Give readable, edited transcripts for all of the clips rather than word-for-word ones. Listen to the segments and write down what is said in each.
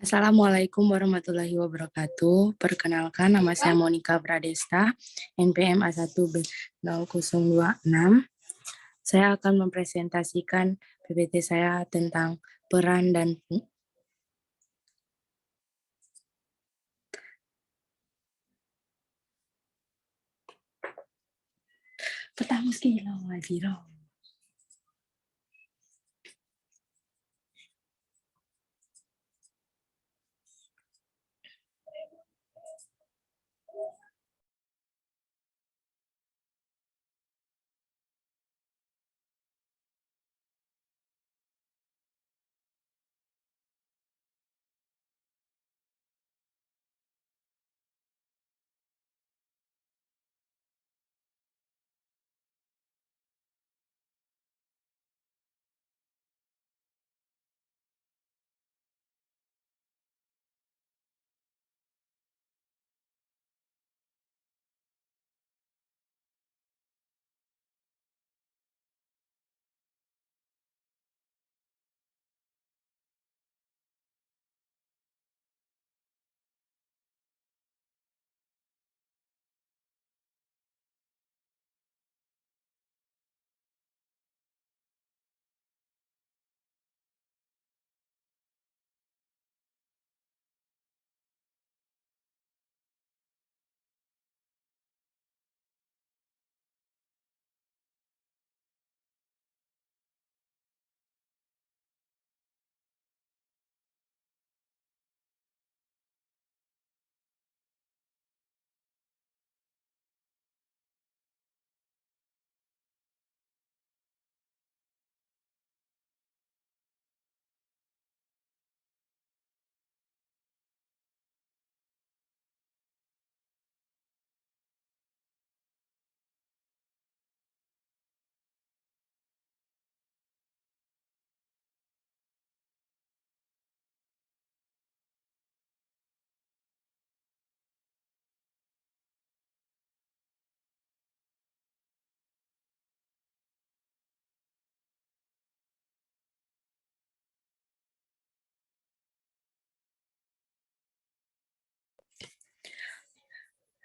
Assalamualaikum warahmatullahi wabarakatuh. Perkenalkan, nama saya Monica Pradesta, NPM A1B026. Saya akan mempresentasikan PPT saya tentang peran dan pertama sekali wajiro.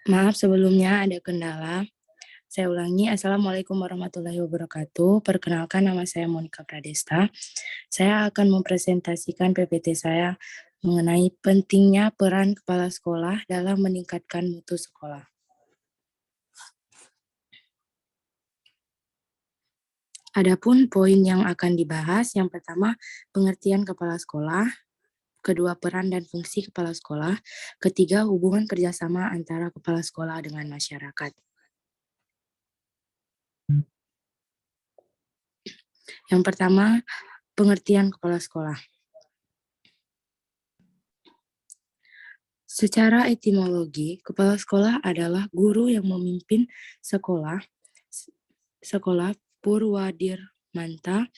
Maaf sebelumnya ada kendala. Saya ulangi, Assalamualaikum warahmatullahi wabarakatuh. Perkenalkan, nama saya Monica Pradesta. Saya akan mempresentasikan PPT saya mengenai pentingnya peran kepala sekolah dalam meningkatkan mutu sekolah. Adapun poin yang akan dibahas, yang pertama pengertian kepala sekolah, kedua peran dan fungsi kepala sekolah, ketiga hubungan kerjasama antara kepala sekolah dengan masyarakat. Yang pertama, pengertian kepala sekolah. Secara etimologi, kepala sekolah adalah guru yang memimpin sekolah Purwadirmanta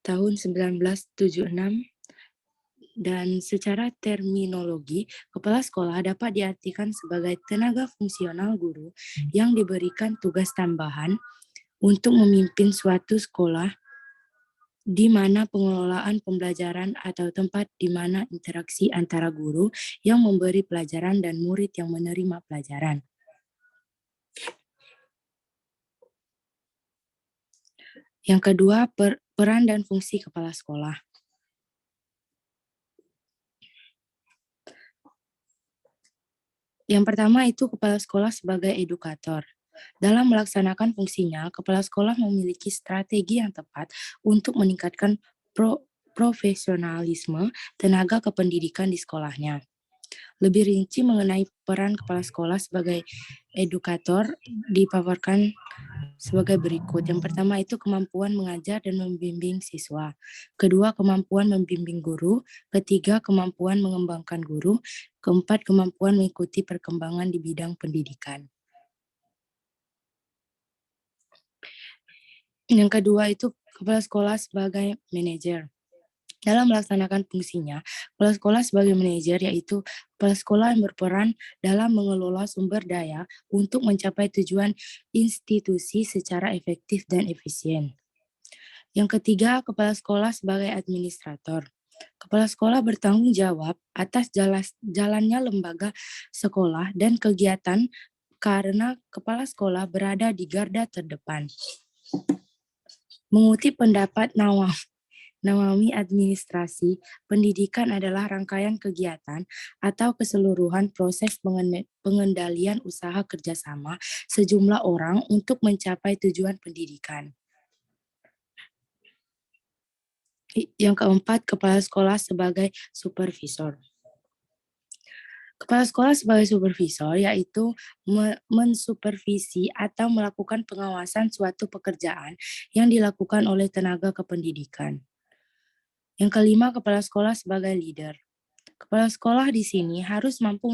tahun 1976, dan secara terminologi, kepala sekolah dapat diartikan sebagai tenaga fungsional guru yang diberikan tugas tambahan untuk memimpin suatu sekolah di mana pengelolaan pembelajaran atau tempat di mana interaksi antara guru yang memberi pelajaran dan murid yang menerima pelajaran. Yang kedua, peran dan fungsi kepala sekolah. Yang pertama itu kepala sekolah sebagai edukator. Dalam melaksanakan fungsinya, kepala sekolah memiliki strategi yang tepat untuk meningkatkan profesionalisme tenaga kependidikan di sekolahnya. Lebih rinci mengenai peran kepala sekolah sebagai edukator dipaparkan sebagai berikut. Yang pertama itu kemampuan mengajar dan membimbing siswa. Kedua, kemampuan membimbing guru. Ketiga, kemampuan mengembangkan guru. Keempat, kemampuan mengikuti perkembangan di bidang pendidikan. Yang kedua itu kepala sekolah sebagai manajer. Dalam melaksanakan fungsinya, kepala sekolah sebagai manajer yaitu kepala sekolah yang berperan dalam mengelola sumber daya untuk mencapai tujuan institusi secara efektif dan efisien. Yang ketiga, kepala sekolah sebagai administrator. Kepala sekolah bertanggung jawab atas jalannya lembaga sekolah dan kegiatan karena kepala sekolah berada di garda terdepan. Mengutip pendapat Nawawi, administrasi pendidikan adalah rangkaian kegiatan atau keseluruhan proses pengendalian usaha kerjasama sejumlah orang untuk mencapai tujuan pendidikan. Yang keempat, kepala sekolah sebagai supervisor. Kepala sekolah sebagai supervisor yaitu mensupervisi atau melakukan pengawasan suatu pekerjaan yang dilakukan oleh tenaga kependidikan. Yang kelima, kepala sekolah sebagai leader. Kepala sekolah di sini harus mampu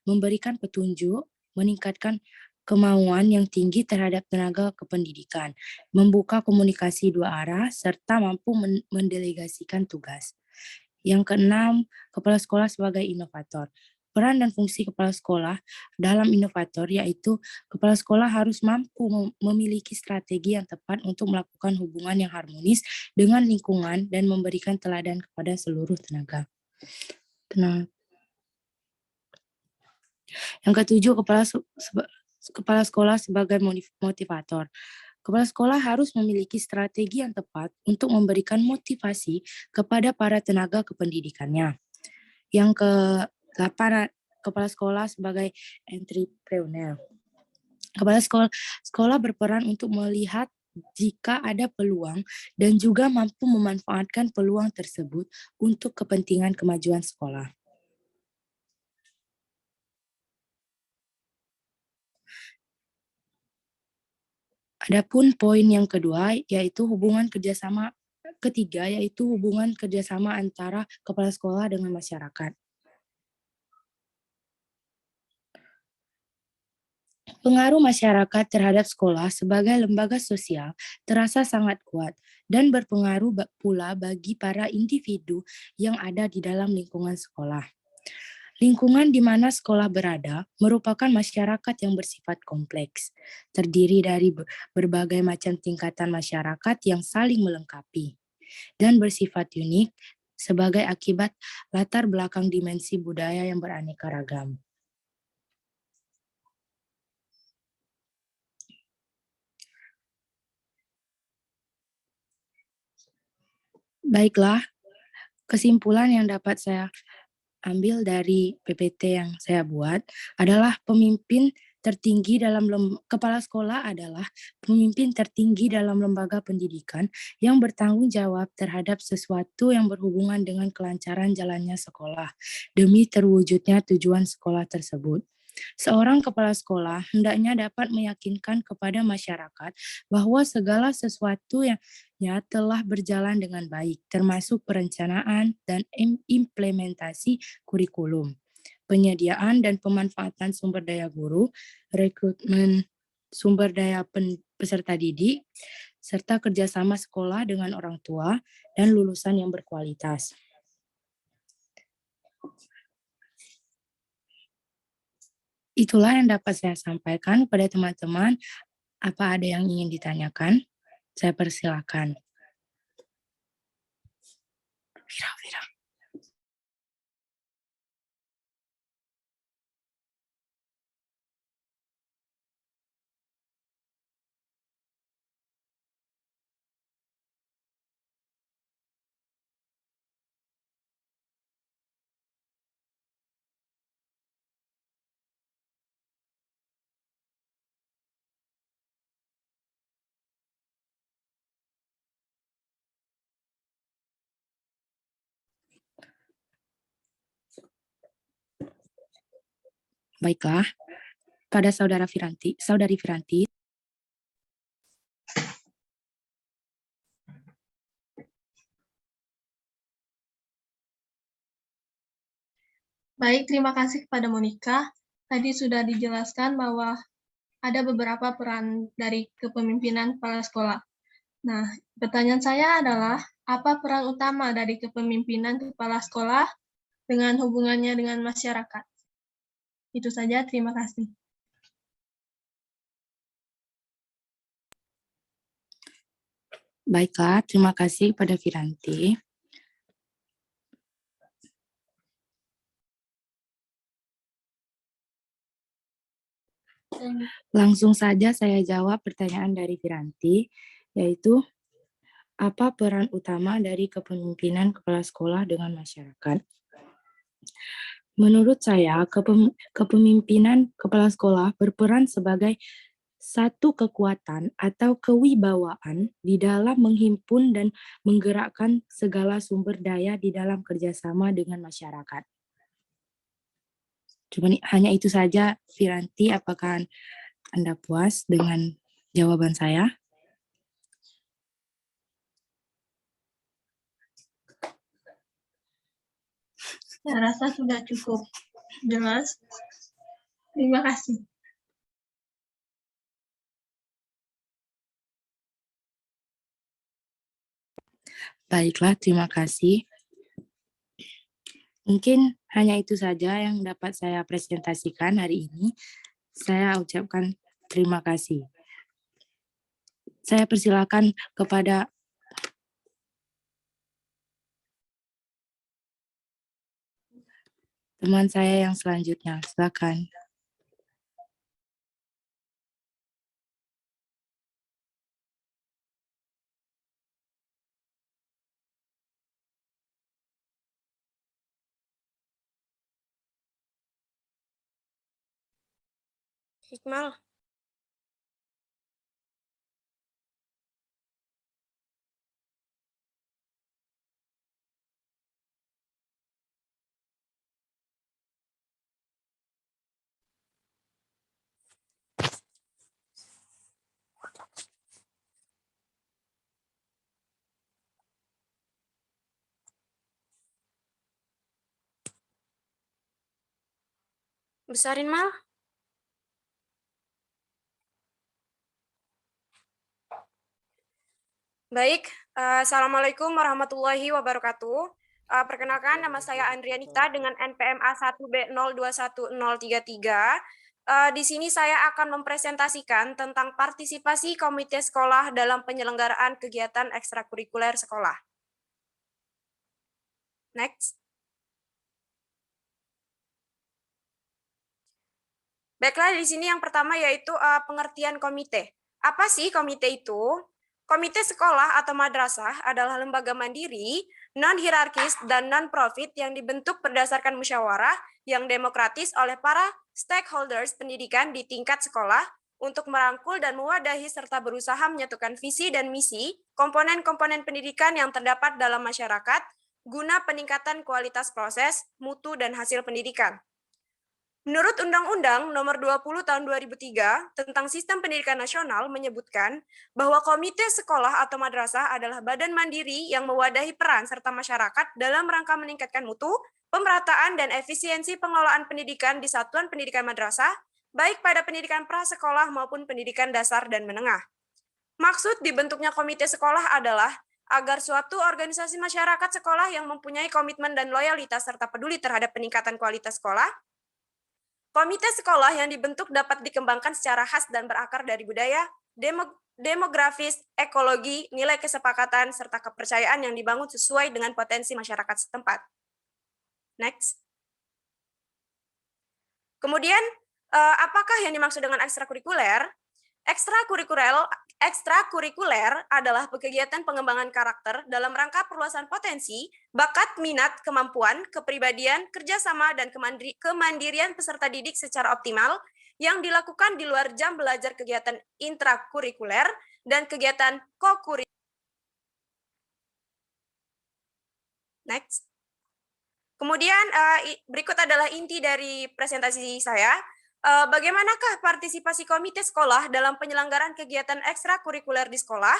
memberikan petunjuk, meningkatkan kemauan yang tinggi terhadap tenaga kependidikan, membuka komunikasi dua arah, serta mampu mendelegasikan tugas. Yang keenam, kepala sekolah sebagai inovator. Peran dan fungsi kepala sekolah dalam inovator yaitu kepala sekolah harus mampu memiliki strategi yang tepat untuk melakukan hubungan yang harmonis dengan lingkungan dan memberikan teladan kepada seluruh tenaga. Yang ketujuh, kepala sekolah sebagai motivator. Kepala sekolah harus memiliki strategi yang tepat untuk memberikan motivasi kepada para tenaga kependidikannya. Yang ke-8, kepala sekolah sebagai entrepreneur. Kepala sekolah berperan untuk melihat jika ada peluang dan juga mampu memanfaatkan peluang tersebut untuk kepentingan kemajuan sekolah. Adapun poin yang kedua yaitu hubungan kerjasama ketiga yaitu hubungan kerjasama antara kepala sekolah dengan masyarakat. Pengaruh masyarakat terhadap sekolah sebagai lembaga sosial terasa sangat kuat dan berpengaruh pula bagi para individu yang ada di dalam lingkungan sekolah. Lingkungan di mana sekolah berada merupakan masyarakat yang bersifat kompleks, terdiri dari berbagai macam tingkatan masyarakat yang saling melengkapi, dan bersifat unik sebagai akibat latar belakang dimensi budaya yang beraneka ragam. Baiklah, kesimpulan yang dapat saya ambil dari PPT yang saya buat adalah kepala sekolah adalah pemimpin tertinggi dalam lembaga pendidikan yang bertanggung jawab terhadap sesuatu yang berhubungan dengan kelancaran jalannya sekolah demi terwujudnya tujuan sekolah tersebut. Seorang kepala sekolah hendaknya dapat meyakinkan kepada masyarakat bahwa segala sesuatu yang telah berjalan dengan baik, termasuk perencanaan dan implementasi kurikulum, penyediaan dan pemanfaatan sumber daya guru, rekrutmen sumber daya peserta didik, serta kerjasama sekolah dengan orang tua dan lulusan yang berkualitas. Itulah yang dapat saya sampaikan kepada teman-teman. Apa ada yang ingin ditanyakan? Saya persilakan. Vira. Baiklah, pada saudari Firanti. Baik, terima kasih kepada Monica. Tadi sudah dijelaskan bahwa ada beberapa peran dari kepemimpinan kepala sekolah. Nah, pertanyaan saya adalah, apa peran utama dari kepemimpinan kepala sekolah dengan hubungannya dengan masyarakat? Itu saja, terima kasih. Baiklah, terima kasih pada Firanti. Langsung saja saya jawab pertanyaan dari Firanti, yaitu apa peran utama dari kepemimpinan kepala sekolah dengan masyarakat? Menurut saya, kepemimpinan kepala sekolah berperan sebagai satu kekuatan atau kewibawaan di dalam menghimpun dan menggerakkan segala sumber daya di dalam kerjasama dengan masyarakat. Cuma hanya itu saja, Firanti, apakah Anda puas dengan jawaban saya? Saya rasa sudah cukup jelas. Terima kasih. Baiklah, terima kasih. Mungkin hanya itu saja yang dapat saya presentasikan hari ini. Saya ucapkan terima kasih. Saya persilakan kepada teman saya yang selanjutnya. Silakan. Hikmal. Besarin, Mal. Baik, Assalamualaikum warahmatullahi wabarakatuh. Perkenalkan, nama saya Andrianita dengan NPMA 1B021033. Di sini saya akan mempresentasikan tentang partisipasi komite sekolah dalam penyelenggaraan kegiatan ekstrakurikuler sekolah. Next. Baiklah, di sini yang pertama yaitu pengertian komite. Apa sih komite itu? Komite sekolah atau madrasah adalah lembaga mandiri, non-hierarkis, dan non-profit yang dibentuk berdasarkan musyawarah yang demokratis oleh para stakeholders pendidikan di tingkat sekolah untuk merangkul dan mewadahi serta berusaha menyatukan visi dan misi komponen-komponen pendidikan yang terdapat dalam masyarakat guna peningkatan kualitas proses, mutu, dan hasil pendidikan. Menurut Undang-Undang Nomor 20 Tahun 2003 tentang Sistem Pendidikan Nasional menyebutkan bahwa komite sekolah atau madrasah adalah badan mandiri yang mewadahi peran serta masyarakat dalam rangka meningkatkan mutu, pemerataan, dan efisiensi pengelolaan pendidikan di satuan pendidikan madrasah, baik pada pendidikan prasekolah maupun pendidikan dasar dan menengah. Maksud dibentuknya komite sekolah adalah agar suatu organisasi masyarakat sekolah yang mempunyai komitmen dan loyalitas serta peduli terhadap peningkatan kualitas sekolah. Komite sekolah yang dibentuk dapat dikembangkan secara khas dan berakar dari budaya, demografis, ekologi, nilai kesepakatan, serta kepercayaan yang dibangun sesuai dengan potensi masyarakat setempat. Next. Kemudian, apakah yang dimaksud dengan ekstrakurikuler? Ekstrakurikuler adalah kegiatan pengembangan karakter dalam rangka perluasan potensi, bakat, minat, kemampuan, kepribadian, kerjasama, dan kemandirian peserta didik secara optimal yang dilakukan di luar jam belajar kegiatan intrakurikuler dan kegiatan kokurikuler. Next. Kemudian berikut adalah inti dari presentasi saya. Bagaimanakah partisipasi komite sekolah dalam penyelenggaraan kegiatan ekstrakurikuler di sekolah?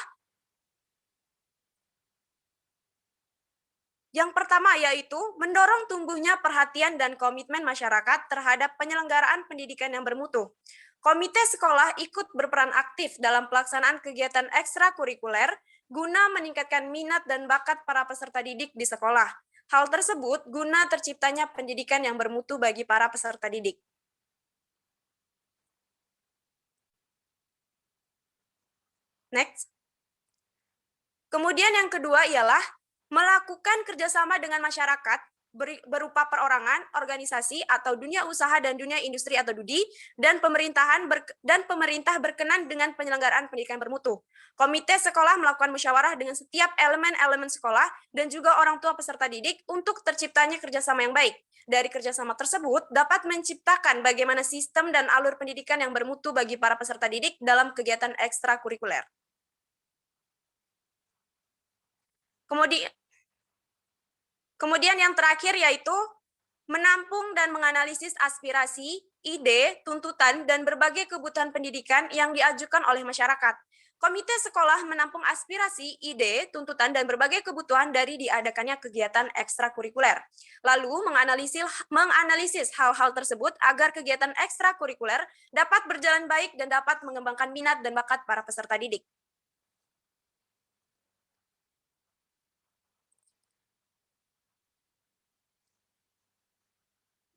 Yang pertama yaitu mendorong tumbuhnya perhatian dan komitmen masyarakat terhadap penyelenggaraan pendidikan yang bermutu. Komite sekolah ikut berperan aktif dalam pelaksanaan kegiatan ekstrakurikuler guna meningkatkan minat dan bakat para peserta didik di sekolah. Hal tersebut guna terciptanya pendidikan yang bermutu bagi para peserta didik. Next. Kemudian yang kedua ialah melakukan kerjasama dengan masyarakat berupa perorangan, organisasi atau dunia usaha dan dunia industri atau DUDI dan pemerintah berkenan dengan penyelenggaraan pendidikan bermutu. Komite sekolah melakukan musyawarah dengan setiap elemen-elemen sekolah dan juga orang tua peserta didik untuk terciptanya kerjasama yang baik. Dari kerjasama tersebut dapat menciptakan bagaimana sistem dan alur pendidikan yang bermutu bagi para peserta didik dalam kegiatan ekstrakurikuler. Kemudian yang terakhir yaitu menampung dan menganalisis aspirasi, ide, tuntutan, dan berbagai kebutuhan pendidikan yang diajukan oleh masyarakat. Komite sekolah menampung aspirasi, ide, tuntutan, dan berbagai kebutuhan dari diadakannya kegiatan ekstrakurikuler. Lalu menganalisis hal-hal tersebut agar kegiatan ekstrakurikuler dapat berjalan baik dan dapat mengembangkan minat dan bakat para peserta didik.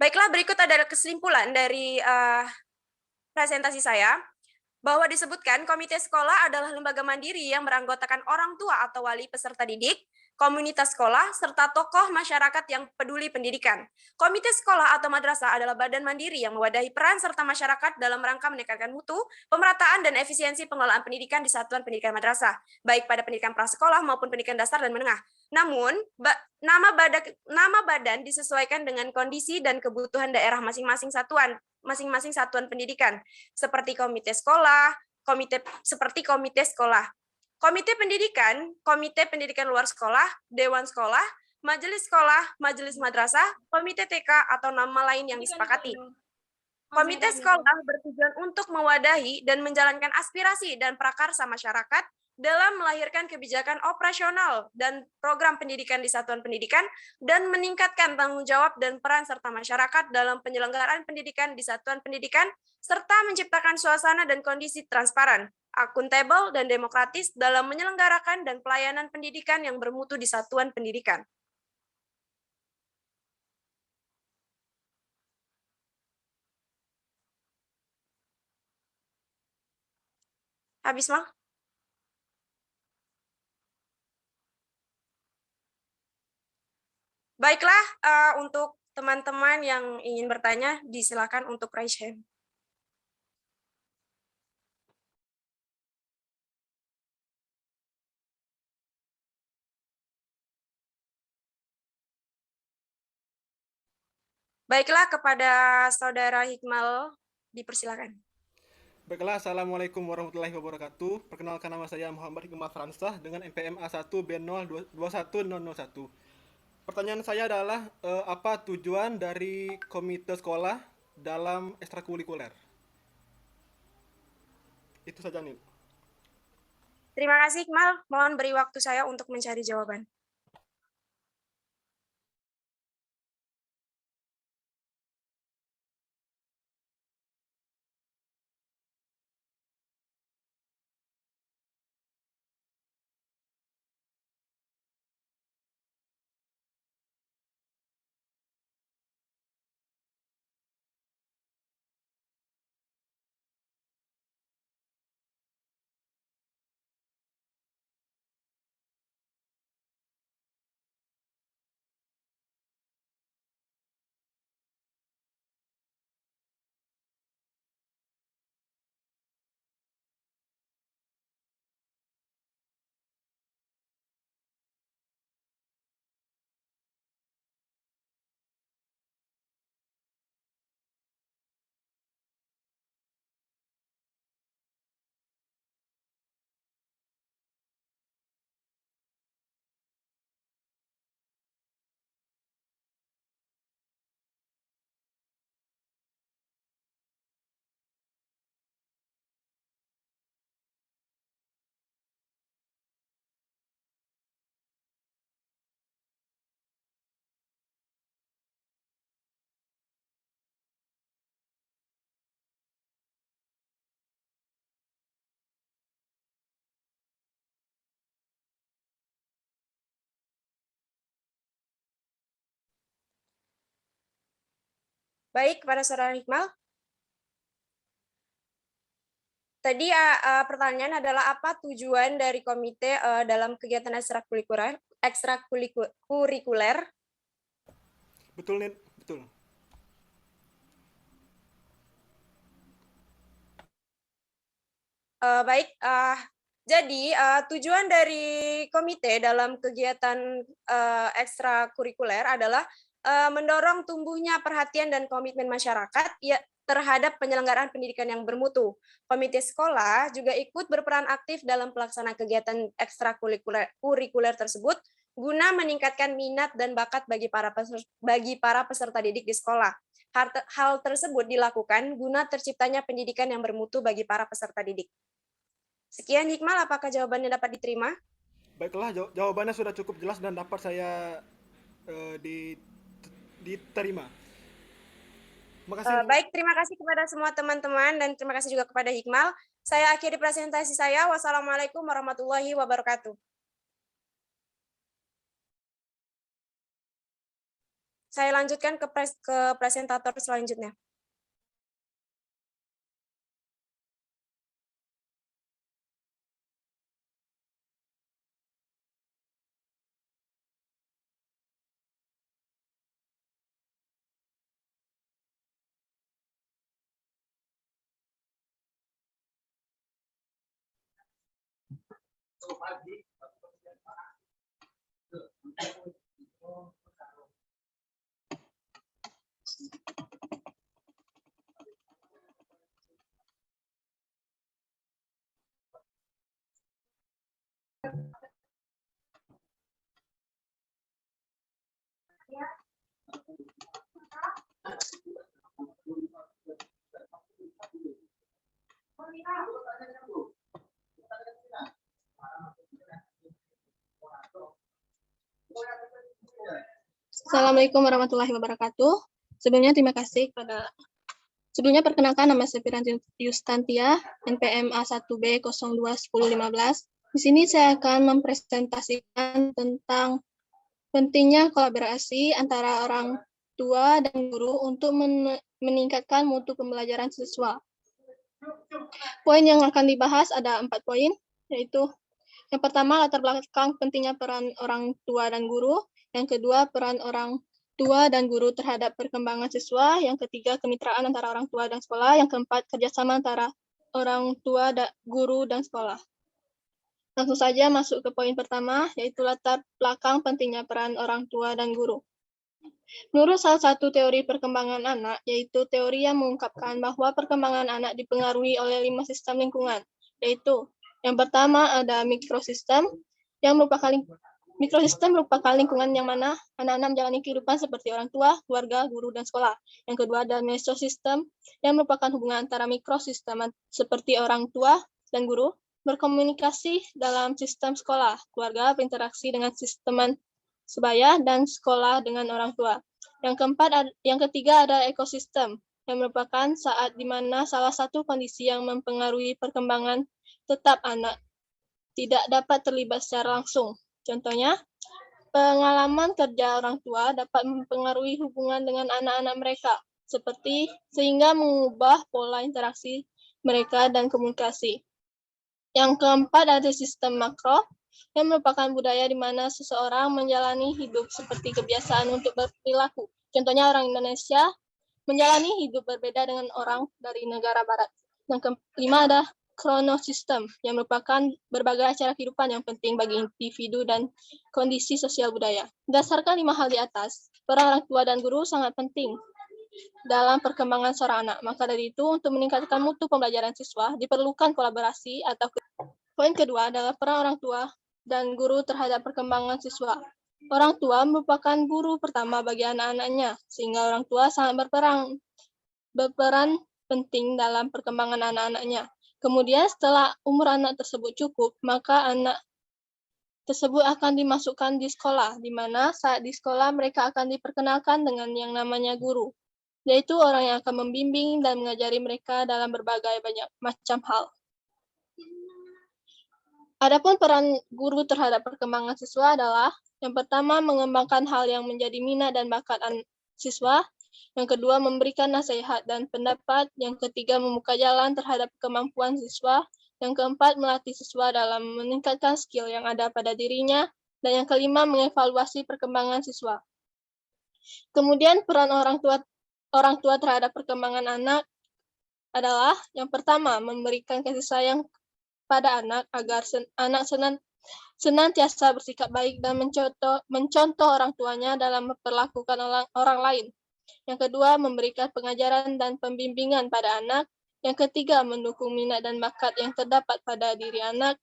Baiklah, berikut adalah kesimpulan dari presentasi saya, bahwa disebutkan komite sekolah adalah lembaga mandiri yang beranggotakan orang tua atau wali peserta didik, komunitas sekolah, serta tokoh masyarakat yang peduli pendidikan. Komite sekolah atau madrasah adalah badan mandiri yang mewadahi peran serta masyarakat dalam rangka meningkatkan mutu, pemerataan, dan efisiensi pengelolaan pendidikan di satuan pendidikan madrasah, baik pada pendidikan prasekolah maupun pendidikan dasar dan menengah. Namun, nama badan disesuaikan dengan kondisi dan kebutuhan daerah masing-masing satuan pendidikan, seperti komite sekolah, komite sekolah, komite pendidikan luar sekolah, dewan sekolah, majelis sekolah, majelis madrasah, komite TK, atau nama lain yang disepakati. Komite sekolah bertujuan untuk mewadahi dan menjalankan aspirasi dan prakarsa masyarakat dalam melahirkan kebijakan operasional dan program pendidikan di satuan pendidikan dan meningkatkan tanggung jawab dan peran serta masyarakat dalam penyelenggaraan pendidikan di satuan pendidikan serta menciptakan suasana dan kondisi transparan, akuntabel, dan demokratis dalam menyelenggarakan dan pelayanan pendidikan yang bermutu di satuan pendidikan. Habis, Mal? Baiklah, untuk teman-teman yang ingin bertanya, disilakan untuk raise hand. Baiklah, kepada Saudara Hikmal, dipersilakan. Baiklah, Assalamualaikum warahmatullahi wabarakatuh. Perkenalkan, nama saya Muhammad Hikmal Fransah dengan NPM A1B021001. Pertanyaan saya adalah, apa tujuan dari komite sekolah dalam ekstrakurikuler? Itu saja, Nil. Terima kasih, Hikmal. Mohon beri waktu saya untuk mencari jawaban. Baik, kepada Saudara Hikmal. Tadi pertanyaan adalah apa tujuan dari komite dalam kegiatan ekstrakurikuler? Betul, Nin. Betul. Baik, jadi tujuan dari komite dalam kegiatan ekstrakurikuler adalah mendorong tumbuhnya perhatian dan komitmen masyarakat ya, terhadap penyelenggaraan pendidikan yang bermutu. Komite sekolah juga ikut berperan aktif dalam pelaksanaan kegiatan ekstrakurikuler tersebut guna meningkatkan minat dan bakat bagi para peserta didik di sekolah. Hal tersebut dilakukan guna terciptanya pendidikan yang bermutu bagi para peserta didik. Sekian Hikmal, apakah jawabannya dapat diterima? Baiklah, jawabannya sudah cukup jelas dan dapat saya diterima. Terima kasih. Baik, terima kasih kepada semua teman-teman dan terima kasih juga kepada Hikmal. Saya akhiri presentasi saya. Wassalamualaikum warahmatullahi wabarakatuh. Saya lanjutkan ke presentator selanjutnya. Assalamualaikum warahmatullahi wabarakatuh. Sebelumnya perkenalkan nama saya Piranti Yustantia, NPM A1B 021015. Di sini saya akan mempresentasikan tentang pentingnya kolaborasi antara orang tua dan guru untuk meningkatkan mutu pembelajaran siswa. Poin yang akan dibahas ada 4 poin, yaitu yang pertama latar belakang pentingnya peran orang tua dan guru, yang kedua peran orang tua dan guru terhadap perkembangan siswa, yang ketiga kemitraan antara orang tua dan sekolah, yang keempat kerjasama antara orang tua, guru, dan sekolah. Langsung saja masuk ke poin pertama, yaitu latar belakang pentingnya peran orang tua dan guru. Menurut salah satu teori perkembangan anak, yaitu teori yang mengungkapkan bahwa perkembangan anak dipengaruhi oleh 5 sistem lingkungan, yaitu yang pertama ada mikrosistem, yang merupakan lingkungan yang mana anak-anak menjalani kehidupan seperti orang tua, keluarga, guru, dan sekolah. Yang kedua ada mesosistem, yang merupakan hubungan antara mikrosistem seperti orang tua dan guru, berkomunikasi dalam sistem sekolah, keluarga berinteraksi dengan sistem sebaya, dan sekolah dengan orang tua. Yang ketiga ada ekosistem, yang merupakan saat di mana salah satu kondisi yang mempengaruhi perkembangan tetap anak tidak dapat terlibat secara langsung. Contohnya, pengalaman kerja orang tua dapat mempengaruhi hubungan dengan anak-anak mereka, sehingga mengubah pola interaksi mereka dan komunikasi. Yang keempat ada sistem makro, yang merupakan budaya di mana seseorang menjalani hidup seperti kebiasaan untuk berperilaku. Contohnya orang Indonesia menjalani hidup berbeda dengan orang dari negara barat. Yang kelima ada kronosistem, yang merupakan berbagai acara kehidupan yang penting bagi individu dan kondisi sosial budaya. Berdasarkan 5 hal di atas, peran orang tua dan guru sangat penting dalam perkembangan seorang anak. Maka dari itu, untuk meningkatkan mutu pembelajaran siswa, diperlukan kolaborasi atau poin kedua adalah peran orang tua dan guru terhadap perkembangan siswa. Orang tua merupakan guru pertama bagi anak-anaknya, sehingga orang tua sangat berperan penting dalam perkembangan anak-anaknya. Kemudian setelah umur anak tersebut cukup, maka anak tersebut akan dimasukkan di sekolah, di mana saat di sekolah mereka akan diperkenalkan dengan yang namanya guru, yaitu orang yang akan membimbing dan mengajari mereka dalam berbagai banyak macam hal. Adapun peran guru terhadap perkembangan siswa adalah yang pertama mengembangkan hal yang menjadi minat dan bakat siswa, Yang kedua, memberikan nasihat dan pendapat. Yang ketiga, membuka jalan terhadap kemampuan siswa. Yang keempat, melatih siswa dalam meningkatkan skill yang ada pada dirinya. Dan yang kelima, mengevaluasi perkembangan siswa. Kemudian peran orang tua terhadap perkembangan anak adalah yang pertama, memberikan kasih sayang pada anak agar anak senantiasa bersikap baik dan mencontoh orang tuanya dalam memperlakukan orang lain. Yang kedua, memberikan pengajaran dan pembimbingan pada anak. Yang ketiga, mendukung minat dan bakat yang terdapat pada diri anak.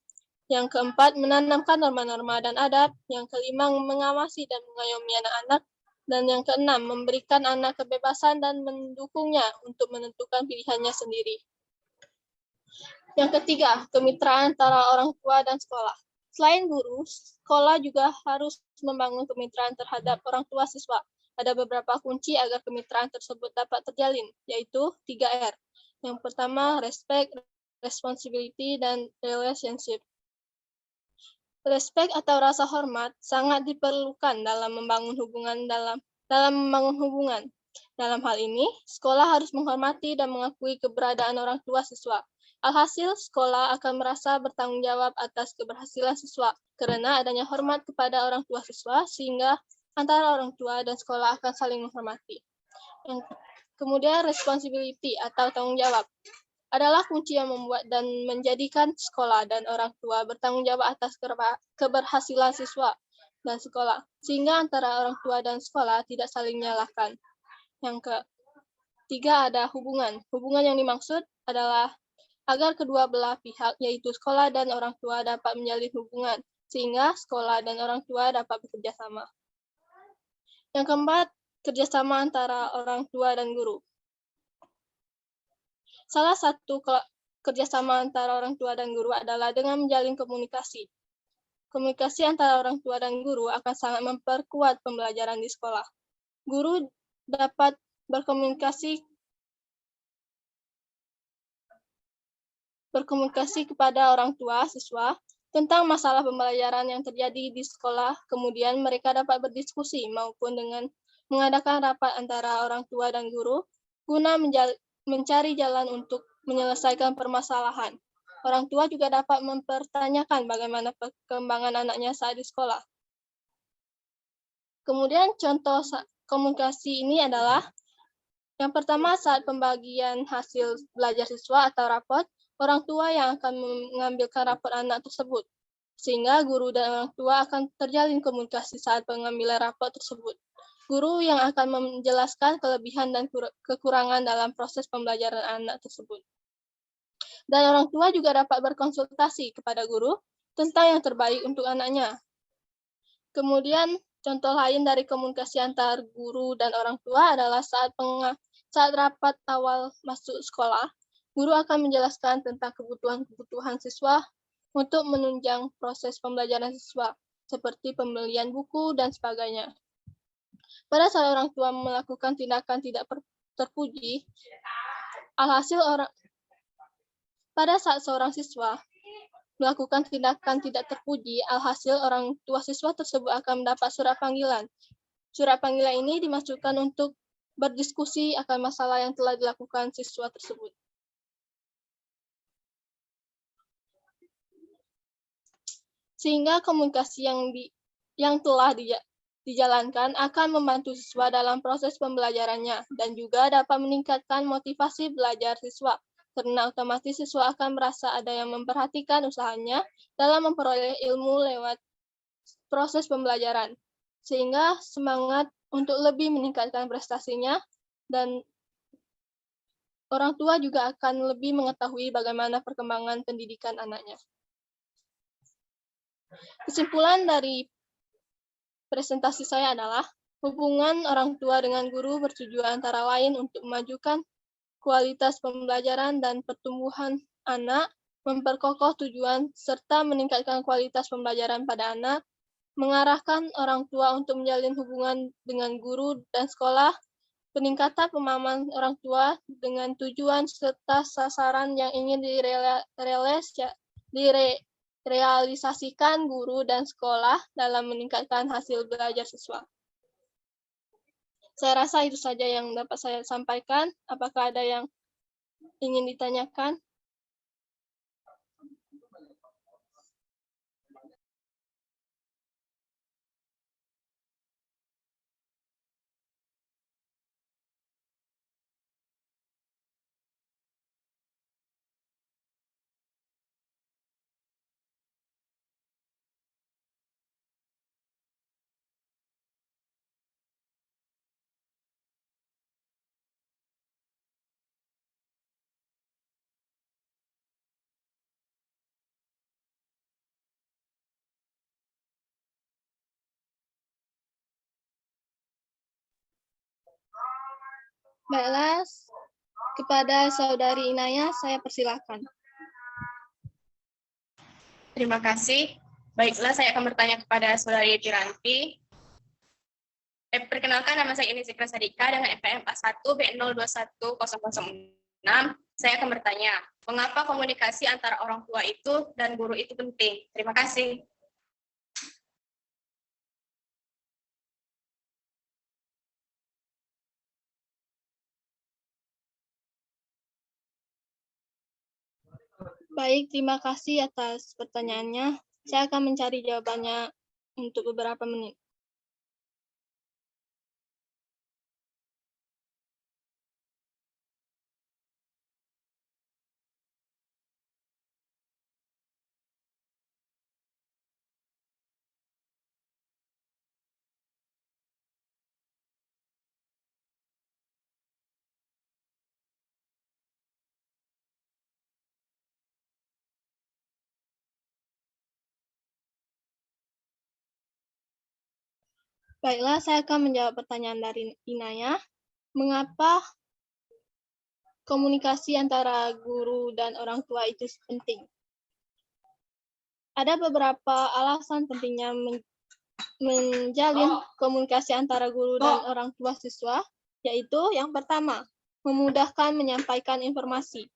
Yang keempat, menanamkan norma-norma dan adab. Yang kelima, mengawasi dan mengayomi anak-anak. Dan yang keenam, memberikan anak kebebasan dan mendukungnya untuk menentukan pilihannya sendiri. Yang ketiga, kemitraan antara orang tua dan sekolah. Selain guru, sekolah juga harus membangun kemitraan terhadap orang tua siswa. Ada beberapa kunci agar kemitraan tersebut dapat terjalin, yaitu 3R. Yang pertama, respect, responsibility, dan relationship. Respect atau rasa hormat sangat diperlukan dalam membangun hubungan. Dalam hal ini, sekolah harus menghormati dan mengakui keberadaan orang tua siswa. Alhasil, sekolah akan merasa bertanggung jawab atas keberhasilan siswa karena adanya hormat kepada orang tua siswa, sehingga antara orang tua dan sekolah akan saling menghormati. Kemudian, responsibility atau tanggung jawab adalah kunci yang membuat dan menjadikan sekolah dan orang tua bertanggung jawab atas keberhasilan siswa dan sekolah, sehingga antara orang tua dan sekolah tidak saling menyalahkan. Yang ketiga ada hubungan. Hubungan yang dimaksud adalah agar kedua belah pihak, yaitu sekolah dan orang tua, dapat menjalin hubungan, sehingga sekolah dan orang tua dapat bekerja sama. Yang keempat, kerjasama antara orang tua dan guru. Salah satu kerjasama antara orang tua dan guru adalah dengan menjalin komunikasi. Komunikasi antara orang tua dan guru akan sangat memperkuat pembelajaran di sekolah. Guru dapat berkomunikasi kepada orang tua siswa tentang masalah pembelajaran yang terjadi di sekolah, kemudian mereka dapat berdiskusi maupun dengan mengadakan rapat antara orang tua dan guru guna mencari jalan untuk menyelesaikan permasalahan. Orang tua juga dapat mempertanyakan bagaimana perkembangan anaknya saat di sekolah. Kemudian contoh komunikasi ini adalah yang pertama, saat pembagian hasil belajar siswa atau rapot, orang tua yang akan mengambilkan rapot anak tersebut, sehingga guru dan orang tua akan terjalin komunikasi saat pengambilan rapot tersebut. Guru yang akan menjelaskan kelebihan dan kekurangan dalam proses pembelajaran anak tersebut. Dan orang tua juga dapat berkonsultasi kepada guru tentang yang terbaik untuk anaknya. Kemudian, contoh lain dari komunikasi antar guru dan orang tua adalah saat rapat awal masuk sekolah, guru akan menjelaskan tentang kebutuhan siswa untuk menunjang proses pembelajaran siswa, seperti pembelian buku dan sebagainya. Pada saat orang tua melakukan tindakan tidak terpuji, pada saat seorang siswa melakukan tindakan tidak terpuji, alhasil orang tua siswa tersebut akan mendapat surat panggilan. Surat panggilan ini dimaksudkan untuk berdiskusi akan masalah yang telah dilakukan siswa tersebut. Sehingga komunikasi yang telah dijalankan akan membantu siswa dalam proses pembelajarannya dan juga dapat meningkatkan motivasi belajar siswa, karena otomatis siswa akan merasa ada yang memperhatikan usahanya dalam memperoleh ilmu lewat proses pembelajaran, sehingga semangat untuk lebih meningkatkan prestasinya, dan orang tua juga akan lebih mengetahui bagaimana perkembangan pendidikan anaknya. Kesimpulan dari presentasi saya adalah hubungan orang tua dengan guru bertujuan antara lain untuk memajukan kualitas pembelajaran dan pertumbuhan anak, memperkokoh tujuan serta meningkatkan kualitas pembelajaran pada anak, mengarahkan orang tua untuk menjalin hubungan dengan guru dan sekolah, peningkatan pemahaman orang tua dengan tujuan serta sasaran yang ingin direalisasikan guru dan sekolah dalam meningkatkan hasil belajar siswa. Saya rasa itu saja yang dapat saya sampaikan. Apakah ada yang ingin ditanyakan? Baiklah, kepada Saudari Inaya, saya persilakan. Terima kasih. Baiklah, saya akan bertanya kepada Saudari Piranti. Perkenalkan, nama saya Ines Ikra Sadika dengan FKM 41 B021006. Saya akan bertanya, mengapa komunikasi antara orang tua itu dan guru itu penting? Terima kasih. Baik, terima kasih atas pertanyaannya. Saya akan mencari jawabannya untuk beberapa menit. Baiklah, saya akan menjawab pertanyaan dari Inaya. Mengapa komunikasi antara guru dan orang tua itu penting? Ada beberapa alasan pentingnya menjalin komunikasi antara guru dan orang tua siswa, yaitu yang pertama, memudahkan menyampaikan informasi.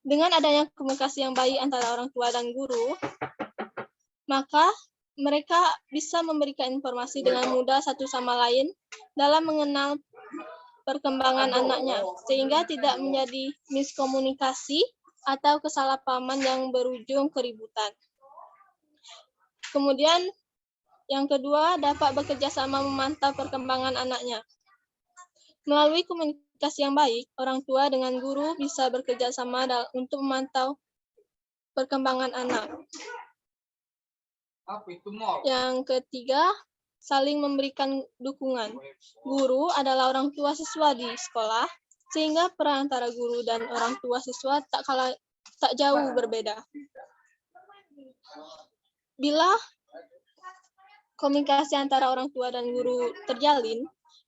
Dengan adanya komunikasi yang baik antara orang tua dan guru, maka mereka bisa memberikan informasi dengan mudah satu sama lain dalam mengenal perkembangan anaknya, sehingga tidak menjadi miskomunikasi atau kesalahpahaman yang berujung keributan. Kemudian, yang kedua, dapat bekerja sama memantau perkembangan anaknya. Melalui komunikasi yang baik, orang tua dengan guru bisa bekerja sama untuk memantau perkembangan anak. Yang ketiga, saling memberikan dukungan. Guru adalah orang tua siswa di sekolah, sehingga peran antara guru dan orang tua siswa tak jauh berbeda. Bila komunikasi antara orang tua dan guru terjalin,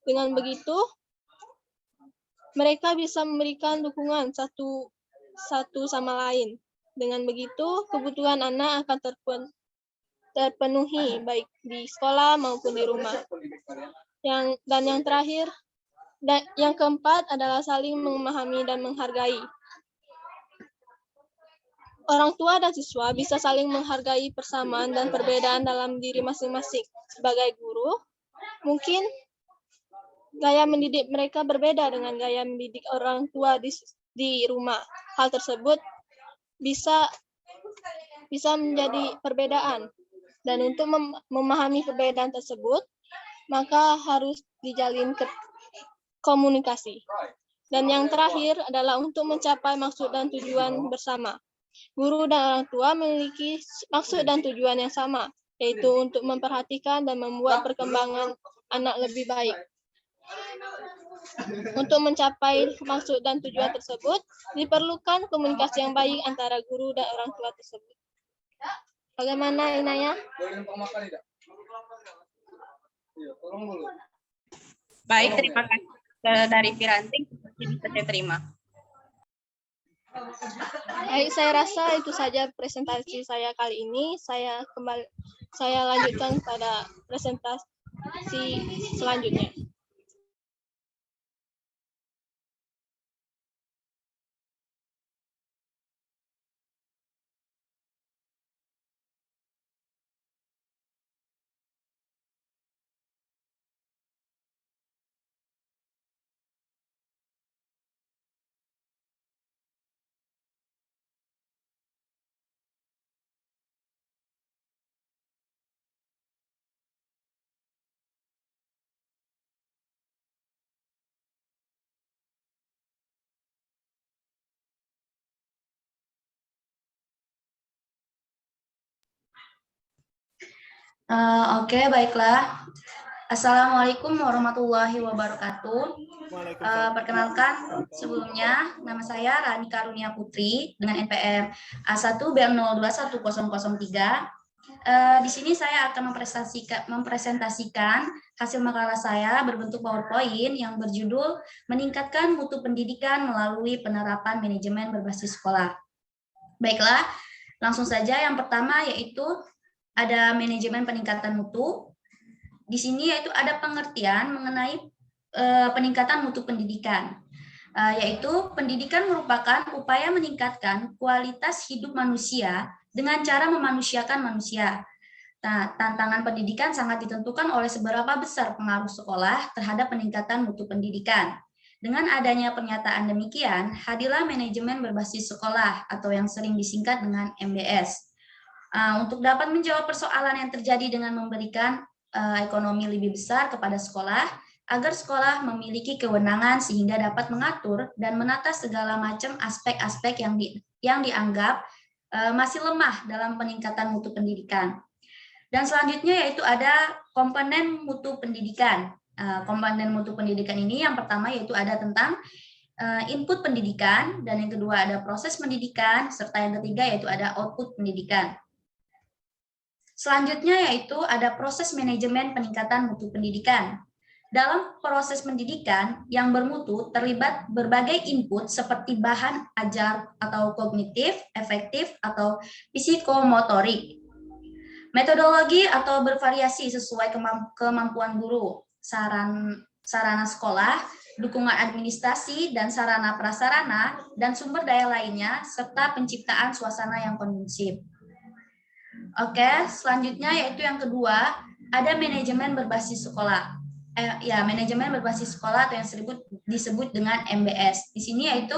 dengan begitu mereka bisa memberikan dukungan satu sama lain. Dengan begitu, kebutuhan anak akan terpenuhi baik di sekolah maupun di rumah. Yang terakhir, yang keempat adalah saling memahami dan menghargai. Orang tua dan siswa bisa saling menghargai persamaan dan perbedaan dalam diri masing-masing. Sebagai guru, mungkin gaya mendidik mereka berbeda dengan gaya mendidik orang tua di rumah. Hal tersebut bisa menjadi perbedaan. Dan untuk memahami perbedaan tersebut, maka harus dijalin komunikasi. Dan yang terakhir adalah untuk mencapai maksud dan tujuan bersama. Guru dan orang tua memiliki maksud dan tujuan yang sama, yaitu untuk memperhatikan dan membuat perkembangan anak lebih baik. Untuk mencapai maksud dan tujuan tersebut, diperlukan komunikasi yang baik antara guru dan orang tua tersebut. Bagaimana, Inaya? Baik, terima kasih dari Piranti. Bisa saya terima. Baik, saya rasa itu saja presentasi saya kali ini. Saya lanjutkan pada presentasi selanjutnya. Oke, baiklah. Assalamualaikum warahmatullahi wabarakatuh. Waalaikumsalam. Perkenalkan, sebelumnya nama saya Rani Karunia Putri dengan NPM A1BM021003. Di sini saya akan mempresentasikan hasil makalah saya berbentuk PowerPoint yang berjudul Meningkatkan Mutu Pendidikan Melalui Penerapan Manajemen Berbasis Sekolah. Baiklah, langsung saja yang pertama yaitu ada manajemen peningkatan mutu. Di sini yaitu ada pengertian mengenai peningkatan mutu pendidikan, yaitu pendidikan merupakan upaya meningkatkan kualitas hidup manusia dengan cara memanusiakan manusia. Nah, tantangan pendidikan sangat ditentukan oleh seberapa besar pengaruh sekolah terhadap peningkatan mutu pendidikan. Dengan adanya pernyataan demikian, hadirlah manajemen berbasis sekolah atau yang sering disingkat dengan MBS. Untuk dapat menjawab persoalan yang terjadi dengan memberikan ekonomi lebih besar kepada sekolah, agar sekolah memiliki kewenangan sehingga dapat mengatur dan menata segala macam aspek-aspek yang dianggap masih lemah dalam peningkatan mutu pendidikan. Dan selanjutnya yaitu ada komponen mutu pendidikan. Komponen mutu pendidikan ini yang pertama yaitu ada tentang input pendidikan, dan yang kedua ada proses pendidikan, serta yang ketiga yaitu ada output pendidikan. Selanjutnya yaitu ada proses manajemen peningkatan mutu pendidikan. Dalam proses pendidikan yang bermutu terlibat berbagai input seperti bahan ajar atau kognitif, efektif, atau psikomotorik. Metodologi atau bervariasi sesuai kemampuan guru, sarana sekolah, dukungan administrasi dan sarana prasarana, dan sumber daya lainnya, serta penciptaan suasana yang kondusif. Oke, selanjutnya yaitu yang kedua, ada manajemen berbasis sekolah. Manajemen berbasis sekolah atau yang disebut dengan MBS. Di sini yaitu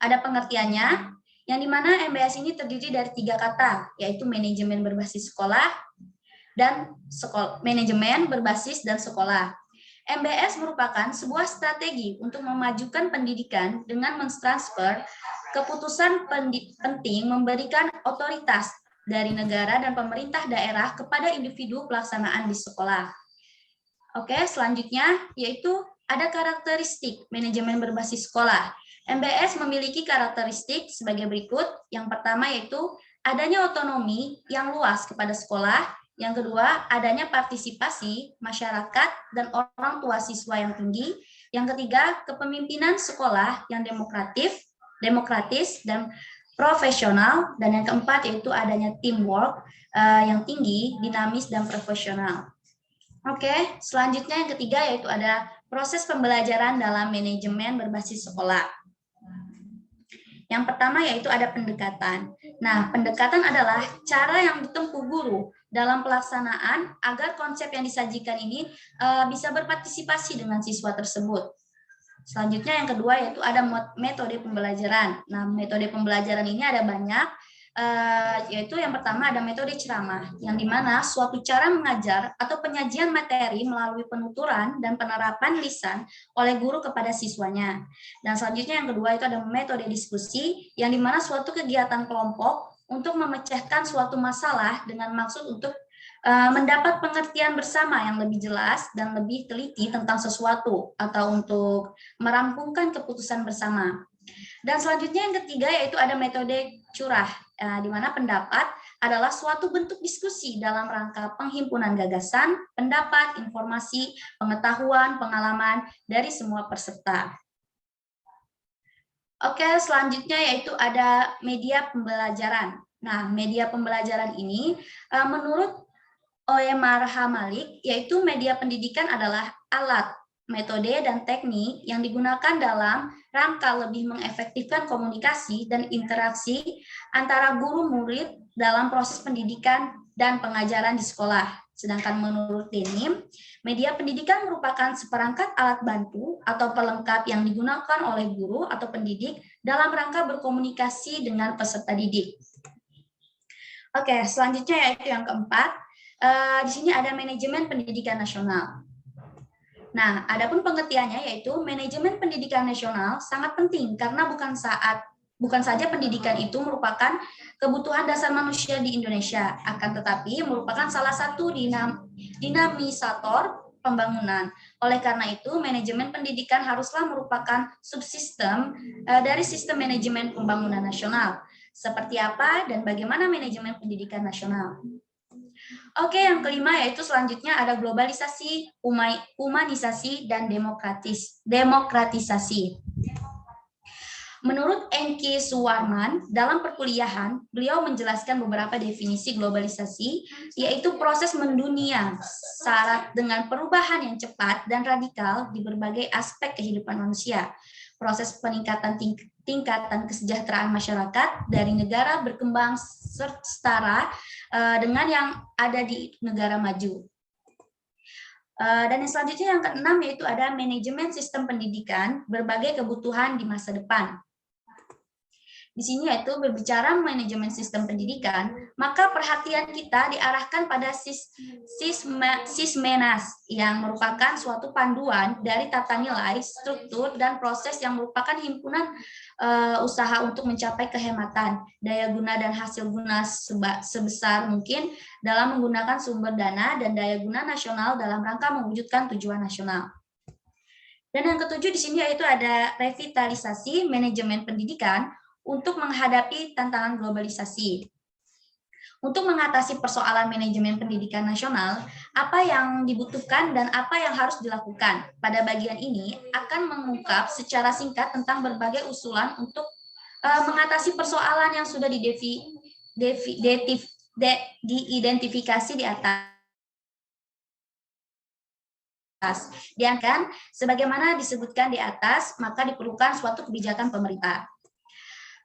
ada pengertiannya, yang dimana MBS ini terdiri dari 3 kata, yaitu manajemen berbasis sekolah, dan manajemen berbasis dan sekolah. MBS merupakan sebuah strategi untuk memajukan pendidikan dengan mentransfer keputusan penting memberikan otoritas dari negara dan pemerintah daerah kepada individu pelaksanaan di sekolah. Oke, selanjutnya yaitu ada karakteristik manajemen berbasis sekolah. MBS memiliki karakteristik sebagai berikut. Yang pertama yaitu adanya otonomi yang luas kepada sekolah. Yang kedua, adanya partisipasi masyarakat dan orang tua siswa yang tinggi. Yang ketiga, kepemimpinan sekolah yang demokratis dan profesional, dan yang keempat yaitu adanya teamwork yang tinggi, dinamis, dan profesional. Oke, selanjutnya yang ketiga yaitu ada proses pembelajaran dalam manajemen berbasis sekolah. Yang pertama yaitu ada pendekatan. Nah, pendekatan adalah cara yang ditempuh guru dalam pelaksanaan agar konsep yang disajikan ini bisa berpartisipasi dengan siswa tersebut. Selanjutnya yang kedua yaitu ada metode pembelajaran. Nah, metode pembelajaran ini ada banyak, yaitu yang pertama ada metode ceramah, yang dimana suatu cara mengajar atau penyajian materi melalui penuturan dan penerapan lisan oleh guru kepada siswanya. Dan selanjutnya yang kedua itu ada metode diskusi, yang dimana suatu kegiatan kelompok untuk memecahkan suatu masalah dengan maksud untuk mendapat pengertian bersama yang lebih jelas dan lebih teliti tentang sesuatu, atau untuk merampungkan keputusan bersama. Dan selanjutnya yang ketiga yaitu ada metode curah, di mana pendapat adalah suatu bentuk diskusi dalam rangka penghimpunan gagasan, pendapat, informasi, pengetahuan, pengalaman dari semua peserta. Oke, selanjutnya yaitu ada media pembelajaran. Nah, media pembelajaran ini menurut Omar Hamalik, yaitu media pendidikan adalah alat, metode, dan teknik yang digunakan dalam rangka lebih mengefektifkan komunikasi dan interaksi antara guru murid dalam proses pendidikan dan pengajaran di sekolah. Sedangkan menurut Denim, media pendidikan merupakan seperangkat alat bantu atau pelengkap yang digunakan oleh guru atau pendidik dalam rangka berkomunikasi dengan peserta didik. Oke, selanjutnya yaitu yang keempat. Di sini ada manajemen pendidikan nasional. Nah, adapun pengertiannya yaitu manajemen pendidikan nasional sangat penting karena bukan saja pendidikan itu merupakan kebutuhan dasar manusia di Indonesia, akan tetapi merupakan salah satu dinamisator pembangunan. Oleh karena itu, manajemen pendidikan haruslah merupakan subsistem dari sistem manajemen pembangunan nasional. Seperti apa dan bagaimana manajemen pendidikan nasional? Oke, yang kelima yaitu selanjutnya ada globalisasi, humanisasi, dan demokratisasi. Menurut Enki Suwarman, dalam perkuliahan, beliau menjelaskan beberapa definisi globalisasi, yaitu proses mendunia syarat dengan perubahan yang cepat dan radikal di berbagai aspek kehidupan manusia. Proses peningkatan tingkatan kesejahteraan masyarakat dari negara berkembang setara dengan yang ada di negara maju. Dan yang selanjutnya yang keenam yaitu ada manajemen sistem pendidikan berbagai kebutuhan di masa depan. Di sini yaitu berbicara manajemen sistem pendidikan, maka perhatian kita diarahkan pada Sismenas yang merupakan suatu panduan dari tata nilai, struktur, dan proses yang merupakan himpunan usaha untuk mencapai kehematan, daya guna dan hasil guna sebesar mungkin dalam menggunakan sumber dana dan daya guna nasional dalam rangka mewujudkan tujuan nasional. Dan yang ketujuh di sini yaitu ada revitalisasi manajemen pendidikan untuk menghadapi tantangan globalisasi. Untuk mengatasi persoalan manajemen pendidikan nasional, apa yang dibutuhkan dan apa yang harus dilakukan. Pada bagian ini akan mengungkap secara singkat tentang berbagai usulan untuk mengatasi persoalan yang sudah diidentifikasi di atas. Diangkat, sebagaimana disebutkan di atas, maka diperlukan suatu kebijakan pemerintah.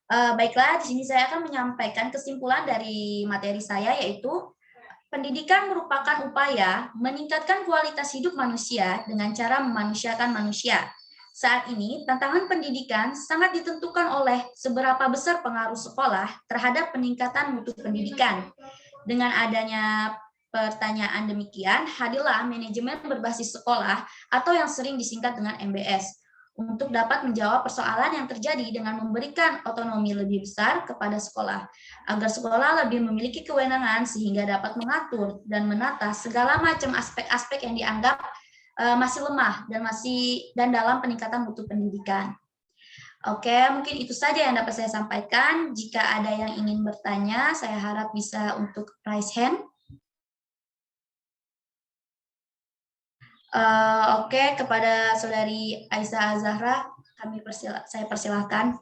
Baiklah, di sini saya akan menyampaikan kesimpulan dari materi saya, yaitu pendidikan merupakan upaya meningkatkan kualitas hidup manusia dengan cara memanusiakan manusia. Saat ini, tantangan pendidikan sangat ditentukan oleh seberapa besar pengaruh sekolah terhadap peningkatan mutu pendidikan. Dengan adanya pertanyaan demikian, hadirlah manajemen berbasis sekolah atau yang sering disingkat dengan MBS. Untuk dapat menjawab persoalan yang terjadi dengan memberikan otonomi lebih besar kepada sekolah, agar sekolah lebih memiliki kewenangan sehingga dapat mengatur dan menata segala macam aspek-aspek yang dianggap masih lemah dan dalam peningkatan mutu pendidikan. Oke, mungkin itu saja yang dapat saya sampaikan. Jika ada yang ingin bertanya, saya harap bisa untuk raise hand. Oke, kepada Saudari Aisyah Azahra, saya persilahkan.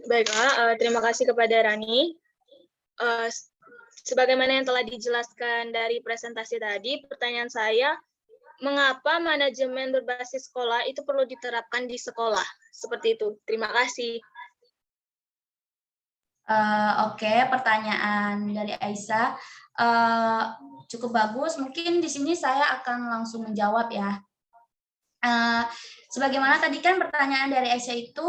Baiklah, terima kasih kepada Rani. Sebagaimana yang telah dijelaskan dari presentasi tadi, pertanyaan saya, mengapa manajemen berbasis sekolah itu perlu diterapkan di sekolah? Seperti itu. Terima kasih. Oke, pertanyaan dari Aisyah cukup bagus. Mungkin di sini saya akan langsung menjawab ya. Sebagaimana tadi kan pertanyaan dari Aisyah itu,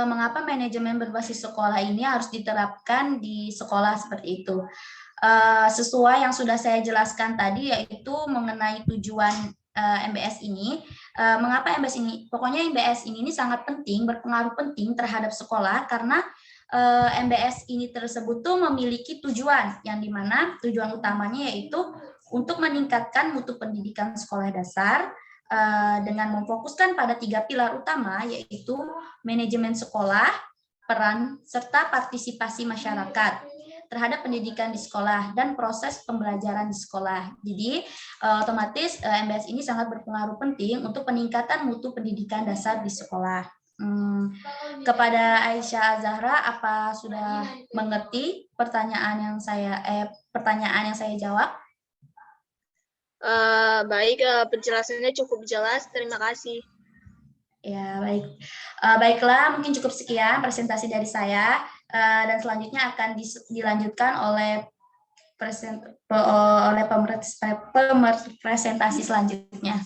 mengapa manajemen berbasis sekolah ini harus diterapkan di sekolah seperti itu. Sesuai yang sudah saya jelaskan tadi, yaitu mengenai tujuan MBS ini, mengapa MBS ini, pokoknya MBS ini sangat penting, berpengaruh penting terhadap sekolah, karena MBS ini tersebut tuh memiliki tujuan, yang dimana tujuan utamanya yaitu untuk meningkatkan mutu pendidikan sekolah dasar dengan memfokuskan pada 3 pilar utama, yaitu manajemen sekolah, peran, serta partisipasi masyarakat terhadap pendidikan di sekolah dan proses pembelajaran di sekolah. Jadi otomatis MBS ini sangat berpengaruh penting untuk peningkatan mutu pendidikan dasar di sekolah. Kepada Aisyah Zahra, apa sudah mengerti pertanyaan yang saya jawab? Baik, penjelasannya cukup jelas. Terima kasih. Ya, baik. Baiklah, mungkin cukup sekian presentasi dari saya, dan selanjutnya akan dilanjutkan oleh presentasi selanjutnya.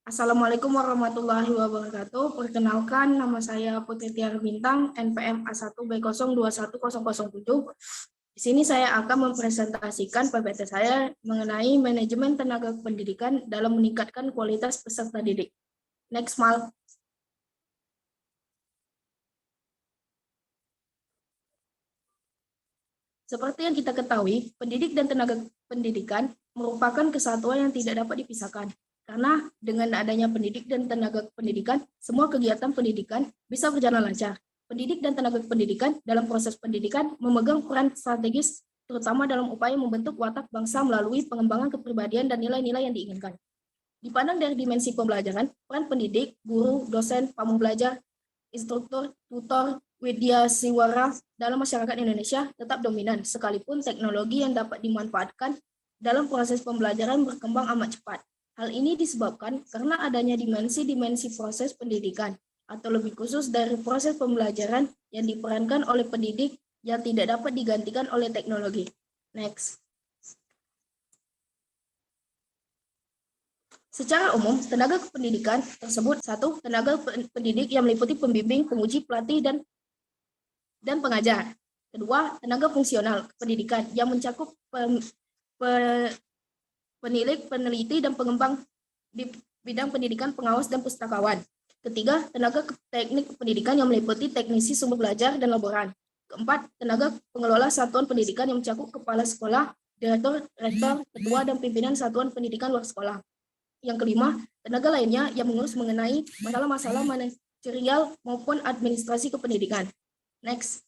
Assalamualaikum warahmatullahi wabarakatuh. Perkenalkan, nama saya Putri Tiara Bintang, NPM A1B021007. Di sini saya akan mempresentasikan PPT saya mengenai manajemen tenaga pendidikan dalam meningkatkan kualitas peserta didik. Next, Mal. Seperti yang kita ketahui, pendidik dan tenaga pendidikan merupakan kesatuan yang tidak dapat dipisahkan. Karena dengan adanya pendidik dan tenaga pendidikan, semua kegiatan pendidikan bisa berjalan lancar. Pendidik dan tenaga pendidikan dalam proses pendidikan memegang peran strategis, terutama dalam upaya membentuk watak bangsa melalui pengembangan kepribadian dan nilai-nilai yang diinginkan. Dipandang dari dimensi pembelajaran, peran pendidik, guru, dosen, pembelajar, instruktur, tutor, widyasiwara dalam masyarakat Indonesia tetap dominan, sekalipun teknologi yang dapat dimanfaatkan dalam proses pembelajaran berkembang amat cepat. Hal ini disebabkan karena adanya dimensi-dimensi proses pendidikan, atau lebih khusus dari proses pembelajaran yang diperankan oleh pendidik yang tidak dapat digantikan oleh teknologi. Next. Secara umum, tenaga kependidikan tersebut: 1. Tenaga pendidik yang meliputi pembimbing, penguji, pelatih, dan pengajar. 2. Tenaga fungsional pendidikan yang mencakup penilik, peneliti, dan pengembang di bidang pendidikan, pengawas, dan pustakawan. 3. Tenaga teknik pendidikan yang meliputi teknisi sumber belajar dan laboran. 4. Tenaga pengelola satuan pendidikan yang mencakup kepala sekolah, direktur, rektor, ketua, dan pimpinan satuan pendidikan luar sekolah. Yang 5, tenaga lainnya yang mengurus mengenai masalah-masalah manajerial maupun administrasi kependidikan. Next.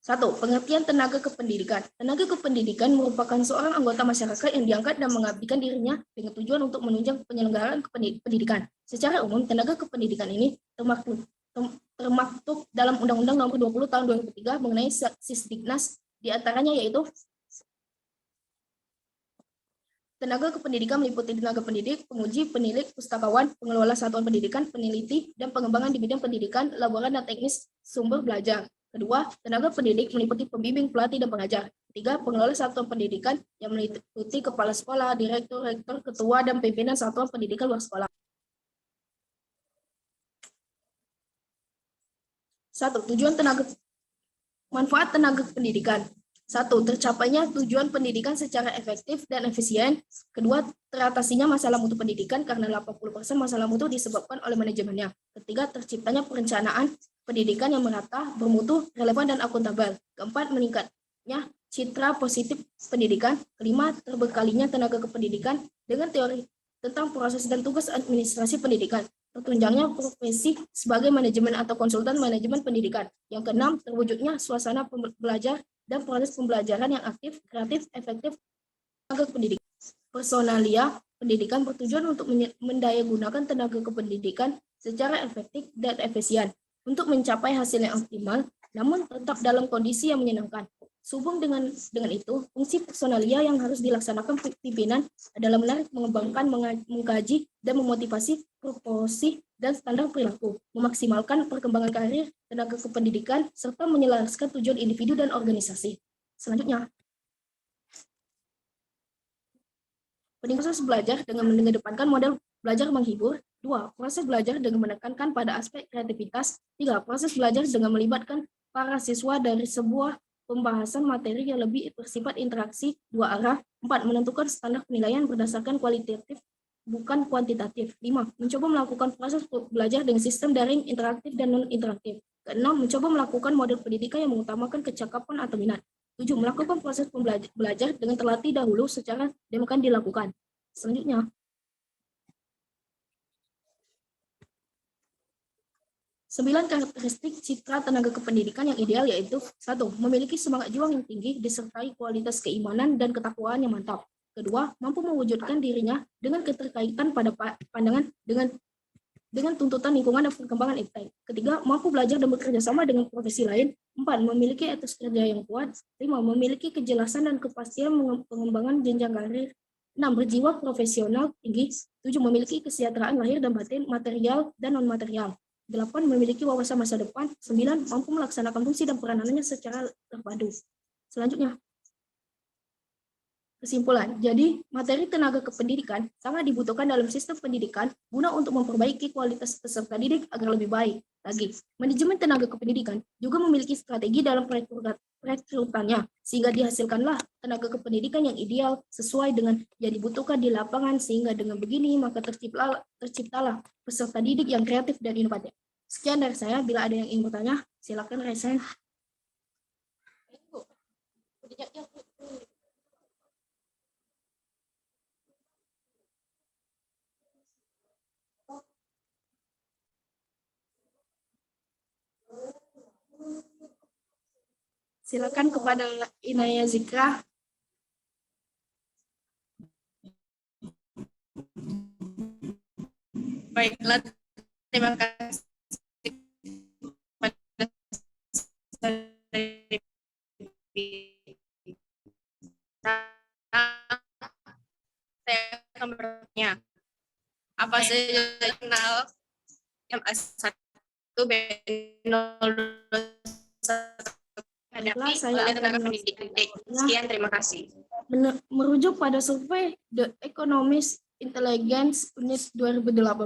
1. Pengertian tenaga kependidikan. Tenaga kependidikan merupakan seorang anggota masyarakat yang diangkat dan mengabdikan dirinya dengan tujuan untuk menunjang penyelenggaraan pendidikan. Secara umum, tenaga kependidikan ini termaktub dalam Undang-Undang Nomor 20 Tahun 2003 mengenai Sisdiknas, di antaranya yaitu tenaga kependidikan meliputi tenaga pendidik, penguji, penilik, pustakawan, pengelola satuan pendidikan, peneliti, dan pengembangan di bidang pendidikan, laboran, dan teknis sumber belajar. 2. Tenaga pendidik meliputi pembimbing, pelatih, dan pengajar. 3. Pengelola satuan pendidikan yang meliputi kepala sekolah, direktur, rektor, ketua, dan pimpinan satuan pendidikan luar sekolah. 1. Manfaat tenaga pendidikan. 1. Tercapainya tujuan pendidikan secara efektif dan efisien. 2. Teratasinya masalah mutu pendidikan karena 80% masalah mutu disebabkan oleh manajemennya. 3. Terciptanya perencanaan pendidikan yang merata, bermutu, relevan, dan akuntabel. 4. Meningkatnya citra positif pendidikan. 5. Terbekalinya tenaga kependidikan dengan teori tentang proses dan tugas administrasi pendidikan. Tertunjangnya profesi sebagai manajemen atau konsultan manajemen pendidikan. Yang 6. Terwujudnya suasana belajar dan proses pembelajaran yang aktif, kreatif, efektif tenaga pendidikan. Personalia pendidikan bertujuan untuk mendayagunakan tenaga kependidikan secara efektif dan efisien untuk mencapai hasil yang optimal, namun tetap dalam kondisi yang menyenangkan. Sehubung dengan itu, fungsi personalia yang harus dilaksanakan pimpinan adalah menarik, mengembangkan, mengkaji, dan memotivasi proporsi dan standar perilaku, memaksimalkan perkembangan karir tenaga kependidikan, serta menyelaraskan tujuan individu dan organisasi. Selanjutnya, proses belajar dengan mengedepankan model belajar menghibur. 2. Proses belajar dengan menekankan pada aspek kreativitas. 3. Proses belajar dengan melibatkan para siswa dari sebuah pembahasan materi yang lebih bersifat interaksi dua arah. 4. Menentukan standar penilaian berdasarkan kualitatif bukan kuantitatif. 5. Mencoba melakukan proses belajar dengan sistem daring, interaktif, dan non-interaktif. 6. Mencoba melakukan model pendidikan yang mengutamakan kecakapan atau minat. 7. Melakukan proses belajar dengan terlatih dahulu secara demikian dilakukan. Selanjutnya, 9 karakteristik citra tenaga kependidikan yang ideal yaitu: 1. Memiliki semangat juang yang tinggi disertai kualitas keimanan dan ketakwaan yang mantap. 2. Mampu mewujudkan dirinya dengan keterkaitan pada pandangan dengan tuntutan lingkungan dan perkembangan iptek. 3. Mampu belajar dan bekerja sama dengan profesi lain. 4. Memiliki etos kerja yang kuat. 5. Memiliki kejelasan dan kepastian pengembangan jenjang karir. 6. Berjiwa profesional tinggi. 7. Memiliki kesejahteraan lahir dan batin, material dan non-material. 8. Memiliki wawasan masa depan. 9. Mampu melaksanakan fungsi dan peranannya secara terpadu. Selanjutnya, Kesimpulan, jadi materi tenaga kependidikan sangat dibutuhkan dalam sistem pendidikan guna untuk memperbaiki kualitas peserta didik agar lebih baik. Lagi, manajemen tenaga kependidikan juga memiliki strategi dalam perekrutannya, sehingga dihasilkanlah tenaga kependidikan yang ideal sesuai dengan yang dibutuhkan di lapangan, sehingga dengan begini maka terciptalah peserta didik yang kreatif dan inovatif. Sekian dari saya, bila ada yang ingin bertanya, silakan raise hand. Silakan kepada Inaya Zikra. Baiklah, terima kasih kepada saya akan bertanya, apa saja jurnal MS1 Baiklah, saya akan pendidikan. Sekian, terima kasih. Merujuk pada survei The Economist Intelligence Unit 2018,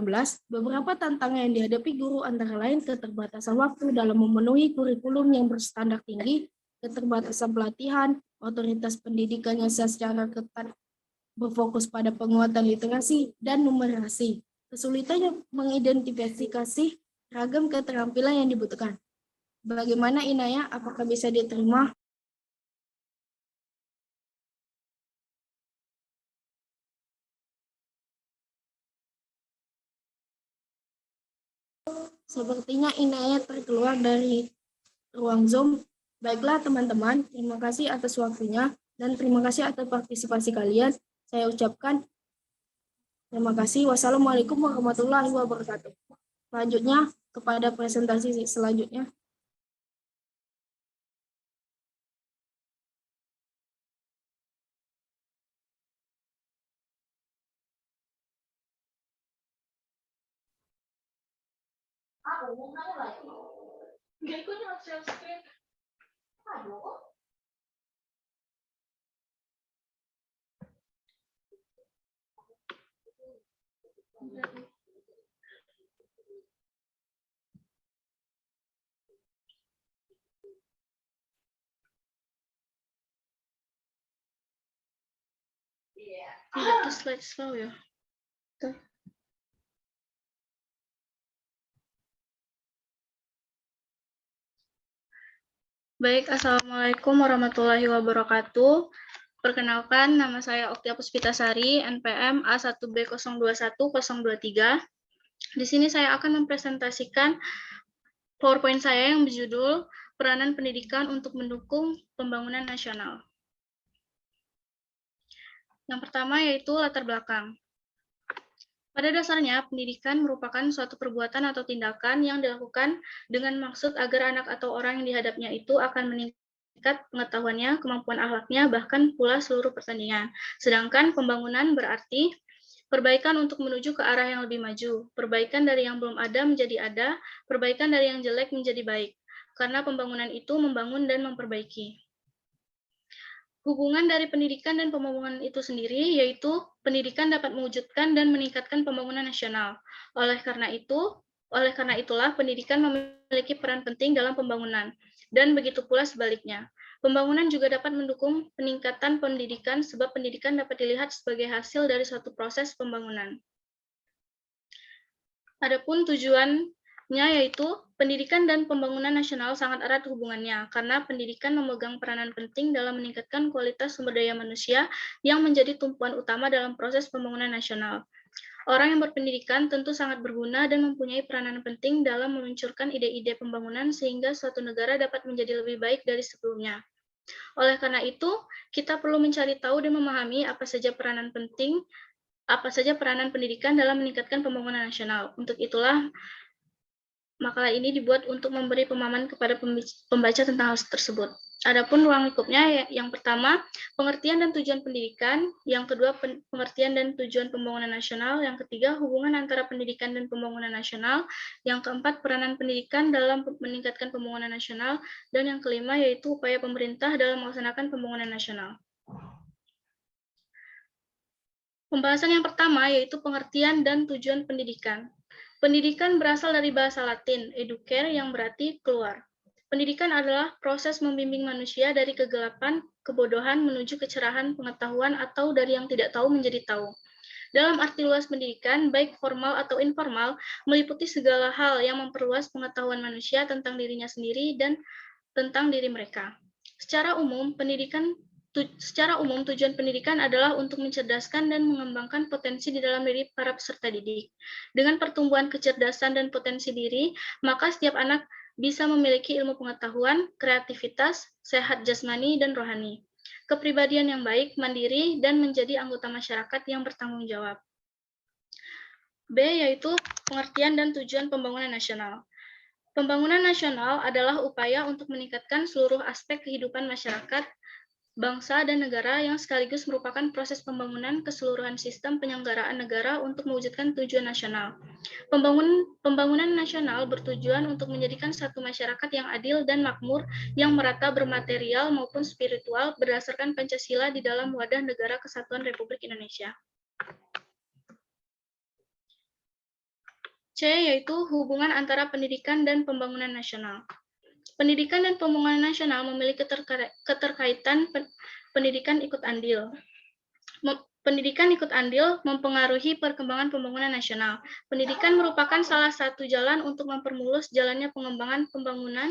beberapa tantangan yang dihadapi guru antara lain keterbatasan waktu dalam memenuhi kurikulum yang berstandar tinggi, keterbatasan pelatihan, otoritas pendidikan yang secara ketat berfokus pada penguatan literasi dan numerasi, kesulitannya mengidentifikasi ragam keterampilan yang dibutuhkan. Bagaimana Inaya, apakah bisa diterima? Sepertinya Inaya terkeluar dari ruang Zoom. Baiklah teman-teman, terima kasih atas waktunya dan terima kasih atas partisipasi kalian. Saya ucapkan terima kasih. Wassalamualaikum warahmatullahi wabarakatuh. Selanjutnya kepada presentasi selanjutnya. Tidak tuh slide slow ya. Tuh. Baik, Assalamualaikum warahmatullahi wabarakatuh. Perkenalkan, nama saya Oktia Puspitasari, NPM A1B021023. Di sini saya akan mempresentasikan PowerPoint saya yang berjudul Peranan Pendidikan untuk Mendukung Pembangunan Nasional. Yang pertama yaitu latar belakang. Pada dasarnya, pendidikan merupakan suatu perbuatan atau tindakan yang dilakukan dengan maksud agar anak atau orang yang dihadapnya itu akan meningkat pengetahuannya, kemampuan akhlaknya, bahkan pula seluruh pertandingan. Sedangkan pembangunan berarti perbaikan untuk menuju ke arah yang lebih maju, perbaikan dari yang belum ada menjadi ada, perbaikan dari yang jelek menjadi baik, karena pembangunan itu membangun dan memperbaiki. Hubungan dari pendidikan dan pembangunan itu sendiri yaitu pendidikan dapat mewujudkan dan meningkatkan pembangunan nasional. Oleh karena itulah pendidikan memiliki peran penting dalam pembangunan dan begitu pula sebaliknya. Pembangunan juga dapat mendukung peningkatan pendidikan sebab pendidikan dapat dilihat sebagai hasil dari suatu proses pembangunan. Adapun tujuannya yaitu pendidikan dan pembangunan nasional sangat erat hubungannya karena pendidikan memegang peranan penting dalam meningkatkan kualitas sumber daya manusia yang menjadi tumpuan utama dalam proses pembangunan nasional. Orang yang berpendidikan tentu sangat berguna dan mempunyai peranan penting dalam meluncurkan ide-ide pembangunan sehingga suatu negara dapat menjadi lebih baik dari sebelumnya. Oleh karena itu, kita perlu mencari tahu dan memahami apa saja peranan pendidikan dalam meningkatkan pembangunan nasional. Untuk itulah makalah ini dibuat untuk memberi pemahaman kepada pembaca tentang hal tersebut. Adapun ruang lingkupnya, yang pertama, pengertian dan tujuan pendidikan, yang kedua, pengertian dan tujuan pembangunan nasional, yang ketiga, hubungan antara pendidikan dan pembangunan nasional, yang keempat, peranan pendidikan dalam meningkatkan pembangunan nasional, dan yang kelima, yaitu upaya pemerintah dalam melaksanakan pembangunan nasional. Pembahasan yang pertama yaitu pengertian dan tujuan pendidikan. Pendidikan berasal dari bahasa Latin, educare, yang berarti keluar. Pendidikan adalah proses membimbing manusia dari kegelapan, kebodohan menuju kecerahan pengetahuan atau dari yang tidak tahu menjadi tahu. Dalam arti luas pendidikan, baik formal atau informal, meliputi segala hal yang memperluas pengetahuan manusia tentang dirinya sendiri dan tentang diri mereka. Secara umum, tujuan pendidikan adalah untuk mencerdaskan dan mengembangkan potensi di dalam diri para peserta didik. Dengan pertumbuhan kecerdasan dan potensi diri, maka setiap anak bisa memiliki ilmu pengetahuan, kreativitas, sehat jasmani dan rohani, kepribadian yang baik, mandiri, dan menjadi anggota masyarakat yang bertanggung jawab. B, yaitu pengertian dan tujuan pembangunan nasional. Pembangunan nasional adalah upaya untuk meningkatkan seluruh aspek kehidupan masyarakat, bangsa, dan negara yang sekaligus merupakan proses pembangunan keseluruhan sistem penyelenggaraan negara untuk mewujudkan tujuan nasional. Pembangunan nasional bertujuan untuk menjadikan satu masyarakat yang adil dan makmur, yang merata bermaterial maupun spiritual berdasarkan Pancasila di dalam wadah Negara Kesatuan Republik Indonesia. C, yaitu hubungan antara pendidikan dan pembangunan nasional. Pendidikan dan pembangunan nasional memiliki keterkaitan. Pendidikan ikut andil. Pendidikan ikut andil mempengaruhi perkembangan pembangunan nasional. Pendidikan merupakan salah satu jalan untuk mempermulus jalannya pengembangan pembangunan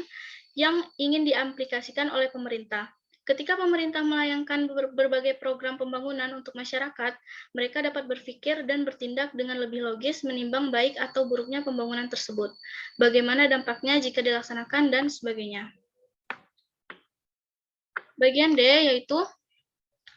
yang ingin diaplikasikan oleh pemerintah. Ketika pemerintah melayangkan berbagai program pembangunan untuk masyarakat, mereka dapat berpikir dan bertindak dengan lebih logis menimbang baik atau buruknya pembangunan tersebut, bagaimana dampaknya jika dilaksanakan, dan sebagainya. Bagian D, yaitu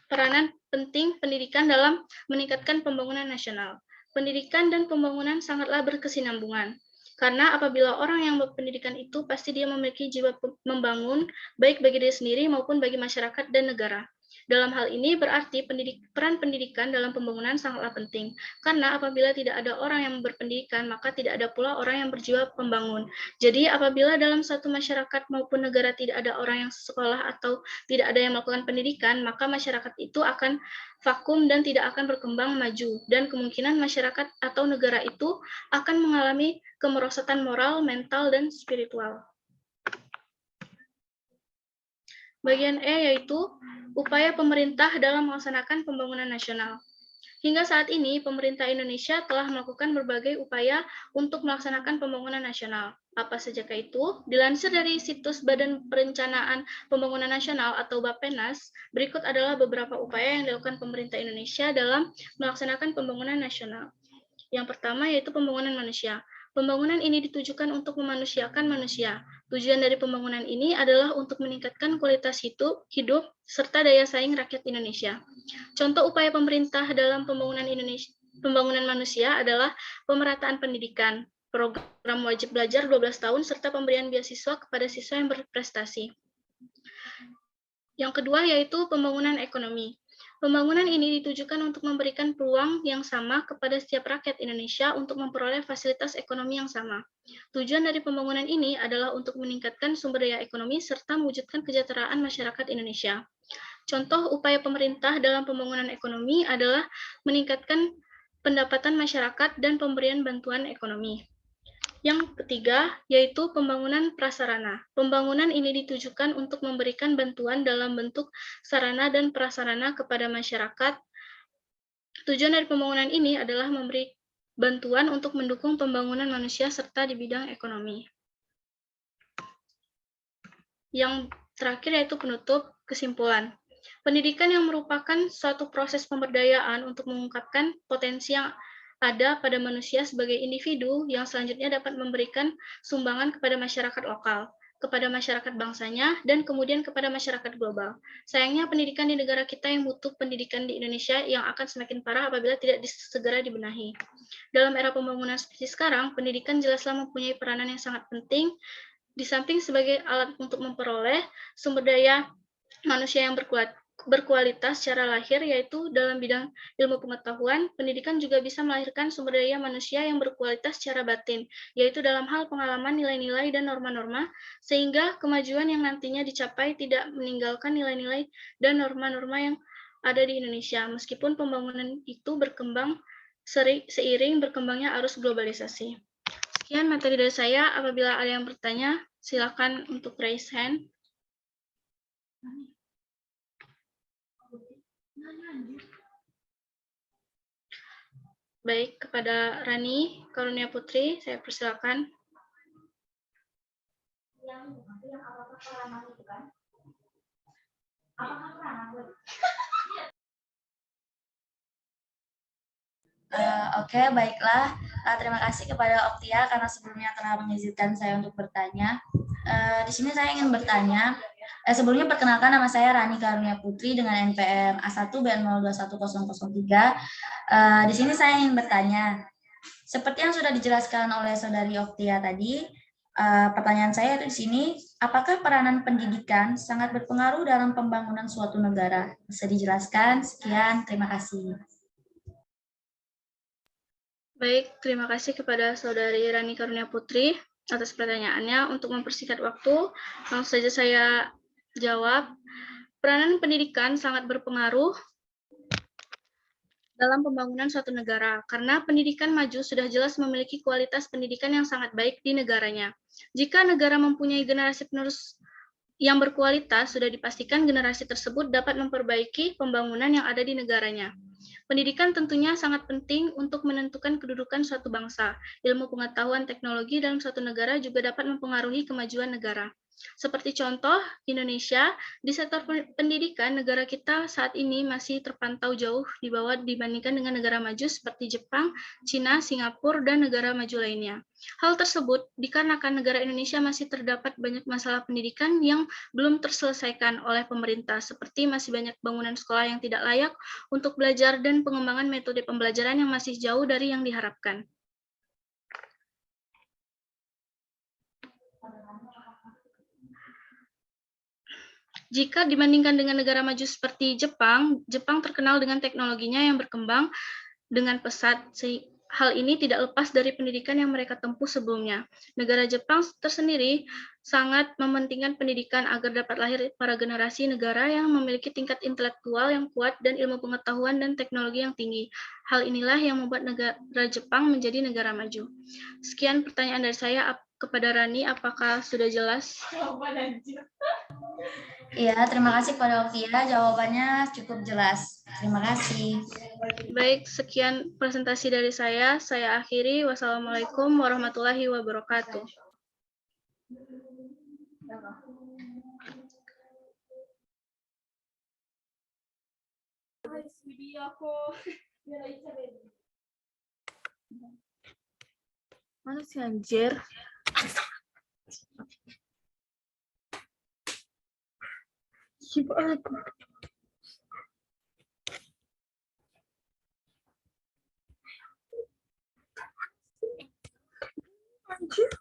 peranan penting pendidikan dalam meningkatkan pembangunan nasional. Pendidikan dan pembangunan sangatlah berkesinambungan. Karena apabila orang yang berpendidikan itu, pasti dia memiliki jiwa membangun, baik bagi diri sendiri maupun bagi masyarakat dan negara. Dalam hal ini berarti peran pendidikan dalam pembangunan sangatlah penting. Karena apabila tidak ada orang yang berpendidikan, maka tidak ada pula orang yang berjiwa pembangun. Jadi apabila dalam satu masyarakat maupun negara tidak ada orang yang sekolah atau tidak ada yang melakukan pendidikan, maka masyarakat itu akan vakum dan tidak akan berkembang maju. Dan kemungkinan masyarakat atau negara itu akan mengalami kemerosotan moral, mental, dan spiritual. Bagian E, yaitu upaya pemerintah dalam melaksanakan pembangunan nasional. Hingga saat ini, pemerintah Indonesia telah melakukan berbagai upaya untuk melaksanakan pembangunan nasional. Apa sajakah itu? Dilansir dari situs Badan Perencanaan Pembangunan Nasional atau Bappenas, berikut adalah beberapa upaya yang dilakukan pemerintah Indonesia dalam melaksanakan pembangunan nasional. Yang pertama yaitu pembangunan manusia. Pembangunan ini ditujukan untuk memanusiakan manusia. Tujuan dari pembangunan ini adalah untuk meningkatkan kualitas hidup serta daya saing rakyat Indonesia. Contoh upaya pemerintah dalam pembangunan manusia adalah pemerataan pendidikan, program wajib belajar 12 tahun, serta pemberian beasiswa kepada siswa yang berprestasi. Yang kedua yaitu pembangunan ekonomi. Pembangunan ini ditujukan untuk memberikan peluang yang sama kepada setiap rakyat Indonesia untuk memperoleh fasilitas ekonomi yang sama. Tujuan dari pembangunan ini adalah untuk meningkatkan sumber daya ekonomi serta mewujudkan kesejahteraan masyarakat Indonesia. Contoh upaya pemerintah dalam pembangunan ekonomi adalah meningkatkan pendapatan masyarakat dan pemberian bantuan ekonomi. Yang ketiga, yaitu pembangunan prasarana. Pembangunan ini ditujukan untuk memberikan bantuan dalam bentuk sarana dan prasarana kepada masyarakat. Tujuan dari pembangunan ini adalah memberi bantuan untuk mendukung pembangunan manusia serta di bidang ekonomi. Yang terakhir yaitu penutup kesimpulan. Pendidikan yang merupakan suatu proses pemberdayaan untuk mengungkapkan potensi yang ada pada manusia sebagai individu yang selanjutnya dapat memberikan sumbangan kepada masyarakat lokal, kepada masyarakat bangsanya, dan kemudian kepada masyarakat global. Sayangnya pendidikan di negara kita yang butuh pendidikan di Indonesia yang akan semakin parah apabila tidak segera dibenahi. Dalam era pembangunan seperti sekarang, pendidikan jelaslah mempunyai peranan yang sangat penting, di samping sebagai alat untuk memperoleh sumber daya manusia yang berkualitas secara lahir, yaitu dalam bidang ilmu pengetahuan, pendidikan juga bisa melahirkan sumber daya manusia yang berkualitas secara batin, yaitu dalam hal pengalaman, nilai-nilai, dan norma-norma, sehingga kemajuan yang nantinya dicapai tidak meninggalkan nilai-nilai dan norma-norma yang ada di Indonesia, meskipun pembangunan itu berkembang seiring berkembangnya arus globalisasi. Sekian materi dari saya. Apabila ada yang bertanya, silakan untuk raise hand. Baik, kepada Rani Karunia Putri, saya persilakan. Oke, baiklah. Terima kasih kepada Oktia karena sebelumnya telah mengizinkan saya untuk bertanya. Di sini saya ingin bertanya. Sebelumnya perkenalkan, nama saya Rani Karunia Putri dengan NPM A1 BN021003. Di sini saya ingin bertanya. Seperti yang sudah dijelaskan oleh Saudari Oktia tadi, pertanyaan saya itu di sini, apakah peranan pendidikan sangat berpengaruh dalam pembangunan suatu negara? Bisa dijelaskan? Sekian, terima kasih. Baik, terima kasih kepada Saudari Rani Karunia Putri atas pertanyaannya. Untuk mempersingkat waktu, langsung saja saya jawab. Peranan pendidikan sangat berpengaruh dalam pembangunan suatu negara, karena pendidikan maju sudah jelas memiliki kualitas pendidikan yang sangat baik di negaranya. Jika negara mempunyai generasi penerus yang berkualitas, sudah dipastikan generasi tersebut dapat memperbaiki pembangunan yang ada di negaranya. Pendidikan tentunya sangat penting untuk menentukan kedudukan suatu bangsa. Ilmu pengetahuan teknologi dalam suatu negara juga dapat mempengaruhi kemajuan negara. Seperti contoh, Indonesia, di sektor pendidikan, negara kita saat ini masih terpantau jauh di bawah dibandingkan dengan negara maju seperti Jepang, Cina, Singapura, dan negara maju lainnya. Hal tersebut dikarenakan negara Indonesia masih terdapat banyak masalah pendidikan yang belum terselesaikan oleh pemerintah, seperti masih banyak bangunan sekolah yang tidak layak untuk belajar dan pengembangan metode pembelajaran yang masih jauh dari yang diharapkan. Jika dibandingkan dengan negara maju seperti Jepang, Jepang terkenal dengan teknologinya yang berkembang dengan pesat. Hal ini tidak lepas dari pendidikan yang mereka tempuh sebelumnya. Negara Jepang tersendiri sangat mementingkan pendidikan agar dapat lahir para generasi negara yang memiliki tingkat intelektual yang kuat dan ilmu pengetahuan dan teknologi yang tinggi. Hal inilah yang membuat negara Jepang menjadi negara maju. Sekian pertanyaan dari saya kepada Rani, apakah sudah jelas? Iya, terima kasih kepada Oktia. Jawabannya cukup jelas. Terima kasih. Baik, sekian presentasi dari saya. Saya akhiri. Wassalamualaikum warahmatullahi wabarakatuh. Mana sih anjir? Gimana? Anjir.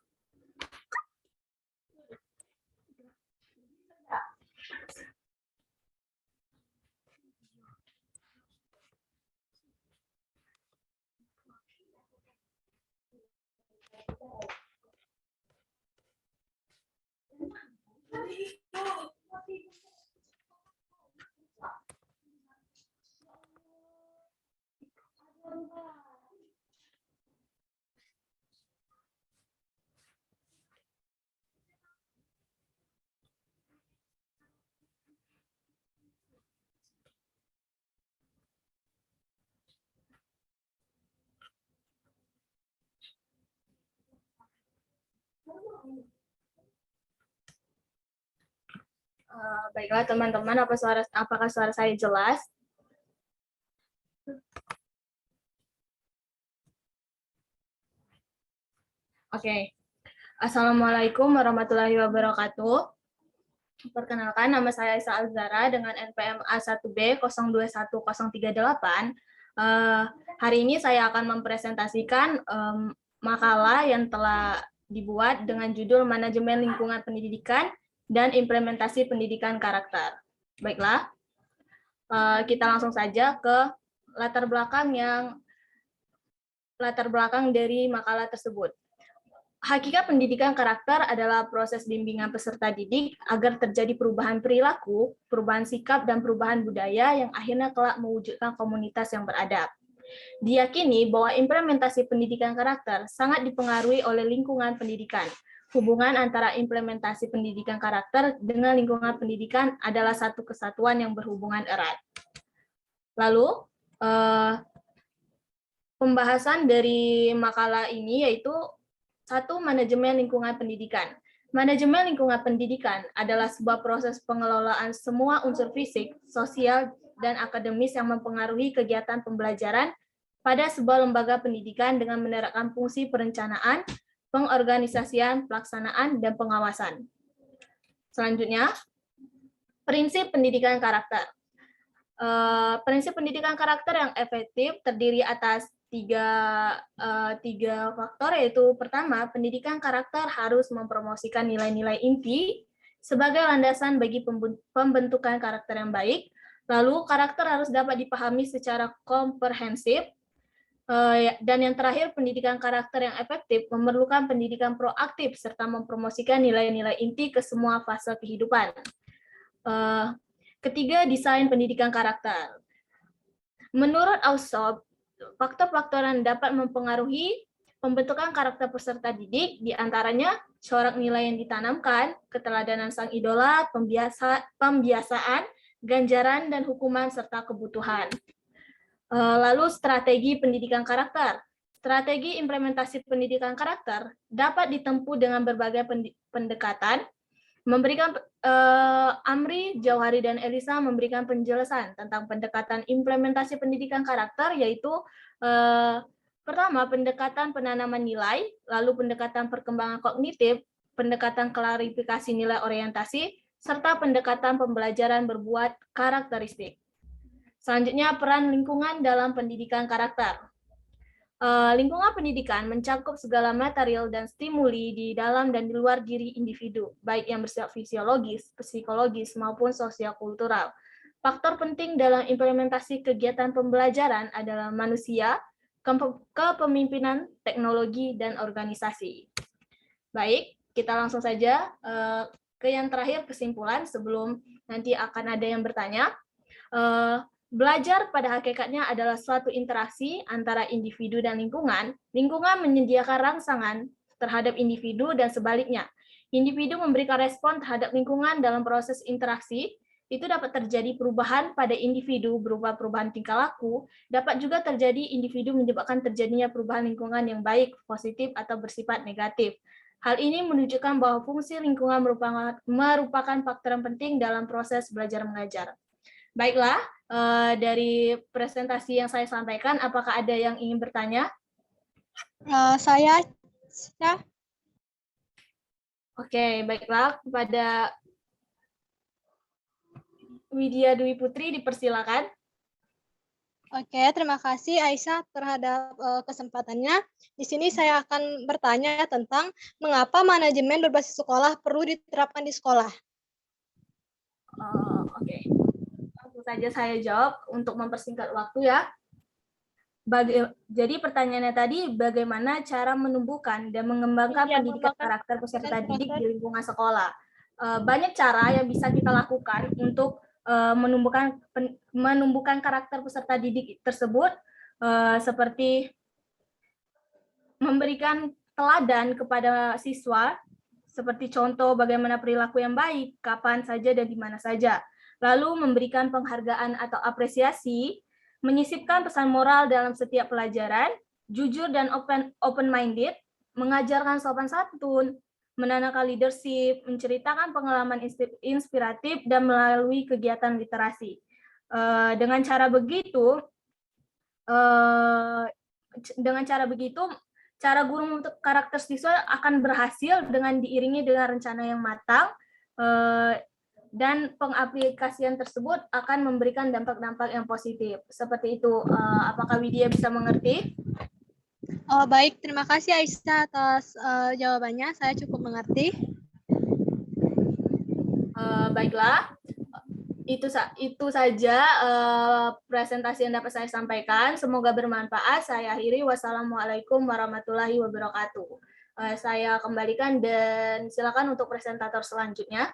Baiklah teman-teman, apakah suara saya jelas? Oke. Assalamualaikum warahmatullahi wabarakatuh. Perkenalkan, nama saya Isa Alzara dengan NPM A1B 021038. Hari ini saya akan mempresentasikan makalah yang telah dibuat dengan judul Manajemen Lingkungan Pendidikan dan Implementasi Pendidikan Karakter. Baiklah, kita langsung saja ke latar belakang dari makalah tersebut. Hakikat pendidikan karakter adalah proses bimbingan peserta didik agar terjadi perubahan perilaku, perubahan sikap, dan perubahan budaya yang akhirnya kelak mewujudkan komunitas yang beradab. Diyakini bahwa implementasi pendidikan karakter sangat dipengaruhi oleh lingkungan pendidikan. Hubungan antara implementasi pendidikan karakter dengan lingkungan pendidikan adalah satu kesatuan yang berhubungan erat. Lalu, pembahasan dari makalah ini yaitu 1. Manajemen lingkungan pendidikan. Manajemen lingkungan pendidikan adalah sebuah proses pengelolaan semua unsur fisik, sosial, dan akademis yang mempengaruhi kegiatan pembelajaran pada sebuah lembaga pendidikan dengan menerapkan fungsi perencanaan, pengorganisasian, pelaksanaan, dan pengawasan. Selanjutnya, prinsip pendidikan karakter. Prinsip pendidikan karakter yang efektif terdiri atas tiga faktor, yaitu pertama, pendidikan karakter harus mempromosikan nilai-nilai inti sebagai landasan bagi pembentukan karakter yang baik. Lalu, karakter harus dapat dipahami secara komprehensif. Dan yang terakhir, pendidikan karakter yang efektif memerlukan pendidikan proaktif serta mempromosikan nilai-nilai inti ke semua fase kehidupan. Ketiga, desain pendidikan karakter. Menurut Alsop, faktor-faktor yang dapat mempengaruhi pembentukan karakter peserta didik diantaranya corak nilai yang ditanamkan, keteladanan sang idola, pembiasaan, ganjaran dan hukuman, serta kebutuhan. Lalu strategi pendidikan karakter. Strategi implementasi pendidikan karakter dapat ditempuh dengan berbagai pendekatan. Amri, Jauhari, dan Elisa memberikan penjelasan tentang pendekatan implementasi pendidikan karakter, yaitu pertama, pendekatan penanaman nilai, lalu pendekatan perkembangan kognitif, pendekatan klarifikasi nilai orientasi, serta pendekatan pembelajaran berbuat karakteristik. Selanjutnya, peran lingkungan dalam pendidikan karakter. Lingkungan pendidikan mencakup segala material dan stimuli di dalam dan di luar diri individu, baik yang bersifat fisiologis, psikologis, maupun sosial-kultural. Faktor penting dalam implementasi kegiatan pembelajaran adalah manusia, kepemimpinan, teknologi, dan organisasi. Baik, kita langsung saja ke yang terakhir, kesimpulan, sebelum nanti akan ada yang bertanya. Belajar pada hakikatnya adalah suatu interaksi antara individu dan lingkungan. Lingkungan menyediakan rangsangan terhadap individu dan sebaliknya. Individu memberikan respon terhadap lingkungan dalam proses interaksi. Itu dapat terjadi perubahan pada individu berupa perubahan tingkah laku. Dapat juga terjadi individu menyebabkan terjadinya perubahan lingkungan yang baik, positif, atau bersifat negatif. Hal ini menunjukkan bahwa fungsi lingkungan merupakan faktor yang penting dalam proses belajar mengajar. Baiklah, dari presentasi yang saya sampaikan, apakah ada yang ingin bertanya? Saya. Oke, baiklah. Kepada Widya Dwi Putri, dipersilakan. Oke, terima kasih Aisyah terhadap kesempatannya. Di sini saya akan bertanya tentang mengapa manajemen berbasis sekolah perlu diterapkan di sekolah. Oke. Saja saya jawab untuk mempersingkat waktu ya. Jadi pertanyaannya tadi, bagaimana cara menumbuhkan dan mengembangkan pendidikan karakter peserta didik di lingkungan sekolah? Banyak cara yang bisa kita lakukan untuk menumbuhkan karakter peserta didik tersebut, seperti memberikan teladan kepada siswa, seperti contoh bagaimana perilaku yang baik, kapan saja dan di mana saja. Lalu memberikan penghargaan atau apresiasi, menyisipkan pesan moral dalam setiap pelajaran, jujur dan open-minded, mengajarkan sopan santun, menanamkan leadership, menceritakan pengalaman inspiratif, dan melalui kegiatan literasi. Dengan cara begitu, cara guru membentuk karakter siswa akan berhasil dengan diiringi dengan rencana yang matang, dan pengaplikasian tersebut akan memberikan dampak-dampak yang positif. Seperti itu. Apakah Widya bisa mengerti? Baik, terima kasih Aisyah atas jawabannya. Saya cukup mengerti. Baiklah. Itu saja presentasi yang dapat saya sampaikan. Semoga bermanfaat. Saya akhiri. Wassalamualaikum warahmatullahi wabarakatuh. Saya kembalikan dan silakan untuk presentator selanjutnya.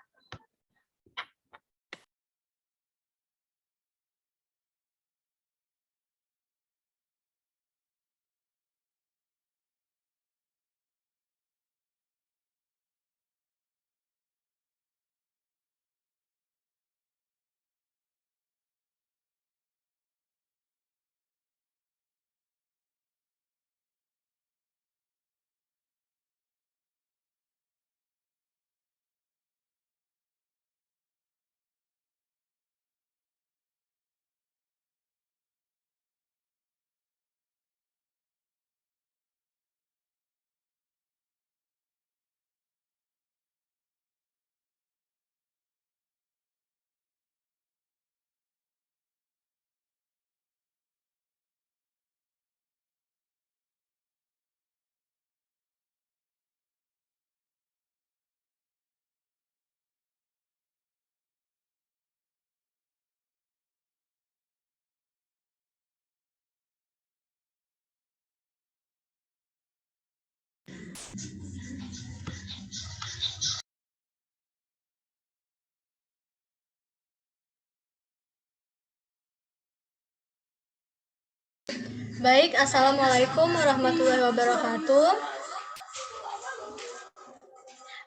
Baik, Assalamualaikum warahmatullahi wabarakatuh.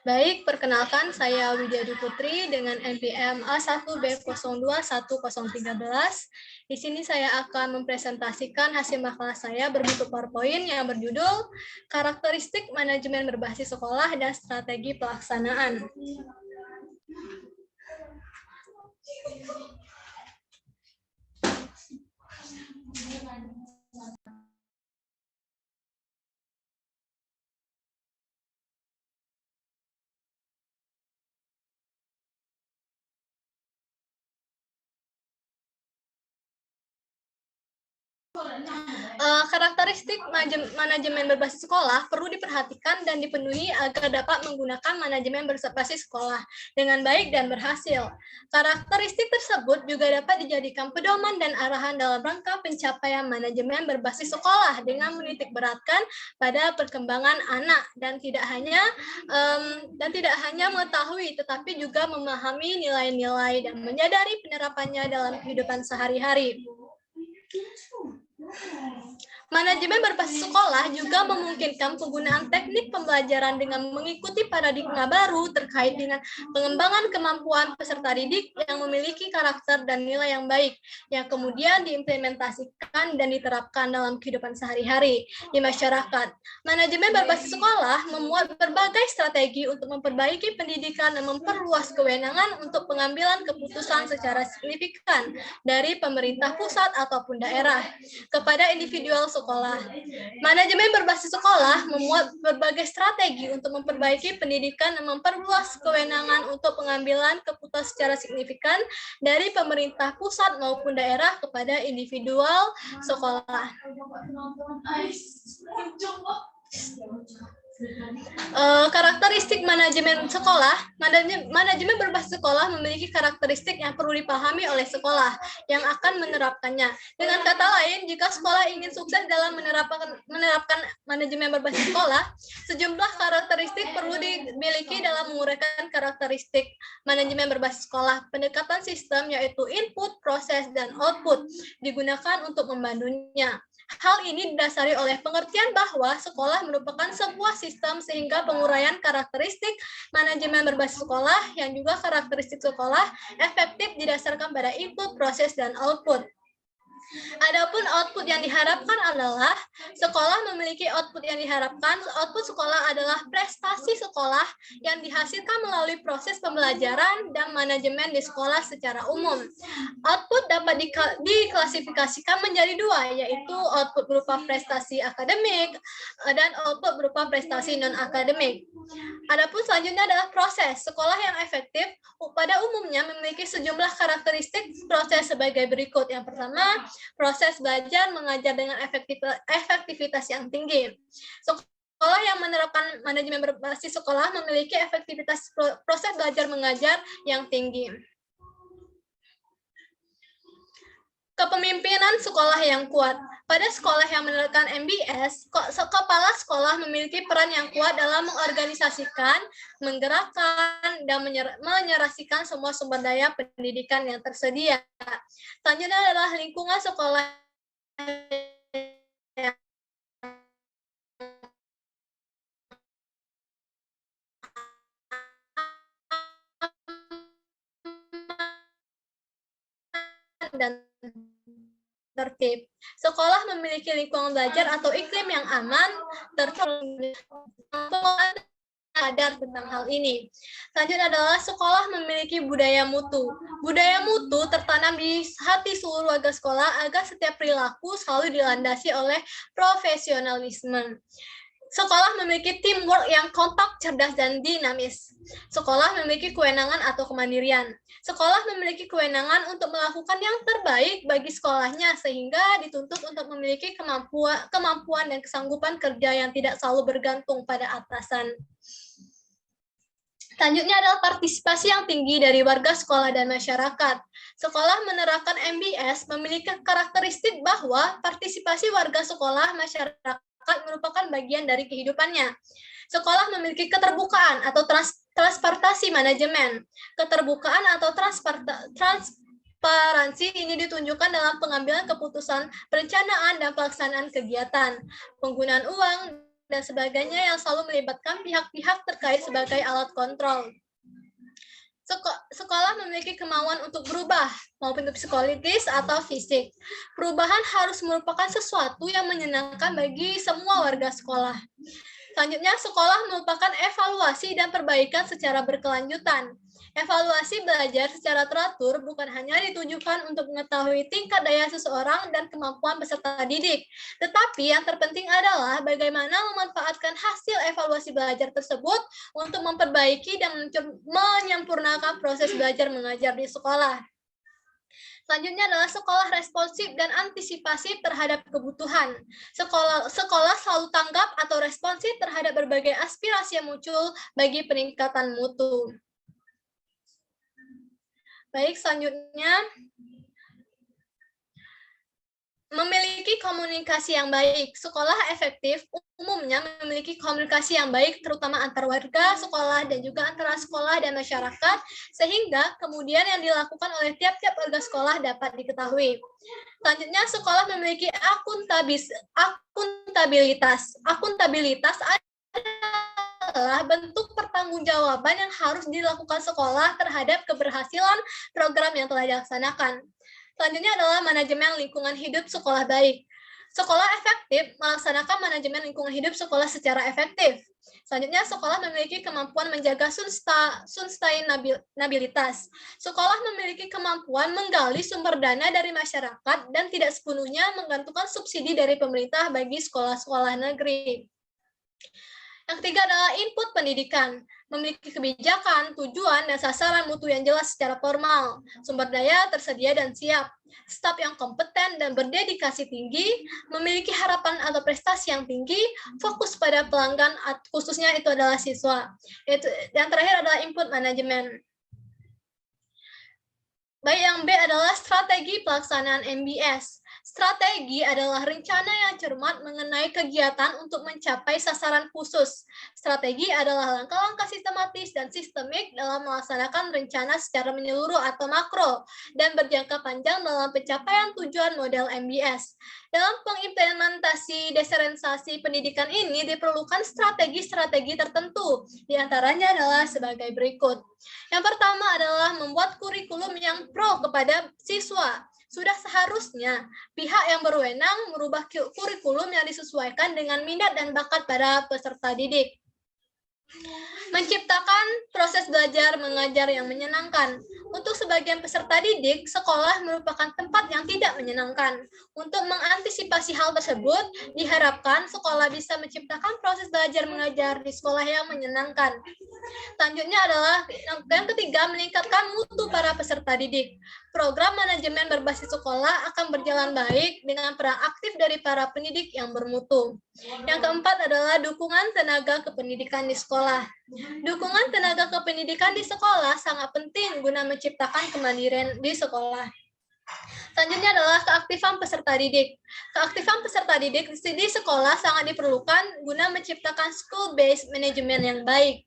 Baik, perkenalkan saya Widyadi Putri dengan NPM A1B021013. Di sini saya akan mempresentasikan hasil makalah saya berbentuk PowerPoint yang berjudul Karakteristik Manajemen Berbasis Sekolah dan Strategi Pelaksanaan. Karakteristik manajemen berbasis sekolah perlu diperhatikan dan dipenuhi agar dapat menggunakan manajemen berbasis sekolah dengan baik dan berhasil. Karakteristik tersebut juga dapat dijadikan pedoman dan arahan dalam rangka pencapaian manajemen berbasis sekolah dengan menitik beratkan pada perkembangan anak dan tidak hanya mengetahui tetapi juga memahami nilai-nilai dan menyadari penerapannya dalam kehidupan sehari-hari. Manajemen berbasis sekolah juga memungkinkan penggunaan teknik pembelajaran dengan mengikuti paradigma baru terkait dengan pengembangan kemampuan peserta didik yang memiliki karakter dan nilai yang baik, yang kemudian diimplementasikan dan diterapkan dalam kehidupan sehari-hari di masyarakat. Manajemen berbasis sekolah memuat berbagai strategi untuk memperbaiki pendidikan dan memperluas kewenangan untuk pengambilan keputusan secara signifikan dari pemerintah pusat ataupun daerah kepada individual sekolah. Manajemen berbasis sekolah memuat berbagai strategi untuk memperbaiki pendidikan dan memperluas kewenangan untuk pengambilan keputusan secara signifikan dari pemerintah pusat maupun daerah kepada individual sekolah. Karakteristik manajemen sekolah. Manajemen berbasis sekolah memiliki karakteristik yang perlu dipahami oleh sekolah yang akan menerapkannya. Dengan kata lain, jika sekolah ingin sukses dalam menerapkan manajemen berbasis sekolah, sejumlah karakteristik perlu dimiliki dalam menguraikan karakteristik manajemen berbasis sekolah. Pendekatan sistem yaitu input, proses, dan output digunakan untuk membantunya. Hal ini didasari oleh pengertian bahwa sekolah merupakan sebuah sistem sehingga penguraian karakteristik manajemen berbasis sekolah yang juga karakteristik sekolah efektif didasarkan pada input, proses, dan output. Adapun output yang diharapkan adalah sekolah memiliki output yang diharapkan. Output sekolah adalah prestasi sekolah yang dihasilkan melalui proses pembelajaran dan manajemen di sekolah secara umum. Output dapat diklasifikasikan menjadi dua, yaitu output berupa prestasi akademik dan output berupa prestasi non-akademik. Adapun selanjutnya adalah proses. Sekolah yang efektif pada umumnya memiliki sejumlah karakteristik proses sebagai berikut. Yang pertama, proses belajar mengajar dengan efektivitas yang tinggi. Sekolah yang menerapkan manajemen berbasis sekolah memiliki efektivitas proses belajar mengajar yang tinggi. Kepemimpinan sekolah yang kuat. Pada sekolah yang menerapkan MBS, kepala sekolah memiliki peran yang kuat dalam mengorganisasikan, menggerakkan, dan menyerasikan semua sumber daya pendidikan yang tersedia. Selanjutnya adalah lingkungan sekolah dan tertib. Sekolah memiliki lingkungan belajar atau iklim yang aman, tertib, sadar tentang hal ini. Selanjutnya adalah sekolah memiliki budaya mutu. Budaya mutu tertanam di hati seluruh warga sekolah agar setiap perilaku selalu dilandasi oleh profesionalisme. Sekolah memiliki teamwork yang kompak, cerdas, dan dinamis. Sekolah memiliki kewenangan atau kemandirian. Sekolah memiliki kewenangan untuk melakukan yang terbaik bagi sekolahnya, sehingga dituntut untuk memiliki kemampuan dan kesanggupan kerja yang tidak selalu bergantung pada atasan. Selanjutnya adalah partisipasi yang tinggi dari warga sekolah dan masyarakat. Sekolah menerapkan MBS memiliki karakteristik bahwa partisipasi warga sekolah masyarakat merupakan bagian dari kehidupannya. Sekolah memiliki keterbukaan atau transparansi manajemen. Keterbukaan atau transparansi ini ditunjukkan dalam pengambilan keputusan, perencanaan, dan pelaksanaan kegiatan, penggunaan uang, dan sebagainya yang selalu melibatkan pihak-pihak terkait sebagai alat kontrol. Sekolah memiliki kemauan untuk berubah, maupun itu psikologis atau fisik. Perubahan harus merupakan sesuatu yang menyenangkan bagi semua warga sekolah. Selanjutnya, sekolah merupakan evaluasi dan perbaikan secara berkelanjutan. Evaluasi belajar secara teratur bukan hanya ditujukan untuk mengetahui tingkat daya seseorang dan kemampuan peserta didik, tetapi yang terpenting adalah bagaimana memanfaatkan hasil evaluasi belajar tersebut untuk memperbaiki dan menyempurnakan proses belajar mengajar di sekolah. Selanjutnya adalah sekolah responsif dan antisipasi terhadap kebutuhan. Sekolah selalu tanggap atau responsif terhadap berbagai aspirasi yang muncul bagi peningkatan mutu. Baik, selanjutnya memiliki komunikasi yang baik. Sekolah efektif umumnya memiliki komunikasi yang baik, terutama antar warga sekolah dan juga antara sekolah dan masyarakat, sehingga kemudian yang dilakukan oleh tiap-tiap warga sekolah dapat diketahui. Selanjutnya, sekolah memiliki akuntabilitas. Akuntabilitas adalah bentuk pertanggungjawaban yang harus dilakukan sekolah terhadap keberhasilan program yang telah dilaksanakan. Selanjutnya adalah manajemen lingkungan hidup sekolah baik. Sekolah efektif melaksanakan manajemen lingkungan hidup sekolah secara efektif. Selanjutnya, sekolah memiliki kemampuan menjaga sustainabilitas. Sekolah memiliki kemampuan menggali sumber dana dari masyarakat dan tidak sepenuhnya menggantungkan subsidi dari pemerintah bagi sekolah-sekolah negeri. Yang ketiga adalah input pendidikan, memiliki kebijakan, tujuan, dan sasaran mutu yang jelas secara formal, sumber daya tersedia dan siap, staf yang kompeten dan berdedikasi tinggi, memiliki harapan atau prestasi yang tinggi, fokus pada pelanggan, khususnya itu adalah siswa. Yang terakhir adalah input manajemen. Baik, yang B adalah strategi pelaksanaan MBS. Strategi adalah rencana yang cermat mengenai kegiatan untuk mencapai sasaran khusus. Strategi adalah langkah-langkah sistematis dan sistemik dalam melaksanakan rencana secara menyeluruh atau makro dan berjangka panjang dalam pencapaian tujuan model MBS. Dalam pengimplementasi desentralisasi pendidikan ini diperlukan strategi-strategi tertentu. Di antaranya adalah sebagai berikut. Yang pertama adalah membuat kurikulum yang pro kepada siswa. Sudah seharusnya pihak yang berwenang merubah kurikulum yang disesuaikan dengan minat dan bakat para peserta didik. Menciptakan proses belajar mengajar yang menyenangkan. Untuk sebagian peserta didik, sekolah merupakan tempat yang tidak menyenangkan. Untuk mengantisipasi hal tersebut, diharapkan sekolah bisa menciptakan proses belajar mengajar di sekolah yang menyenangkan. Selanjutnya adalah yang ketiga, meningkatkan mutu para peserta didik. Program manajemen berbasis sekolah akan berjalan baik dengan peran aktif dari para pendidik yang bermutu. Yang keempat adalah dukungan tenaga kependidikan di sekolah. Dukungan tenaga kependidikan di sekolah sangat penting guna menciptakan kemandirian di sekolah. Selanjutnya adalah keaktifan peserta didik. Keaktifan peserta didik di sekolah sangat diperlukan guna menciptakan school-based management yang baik.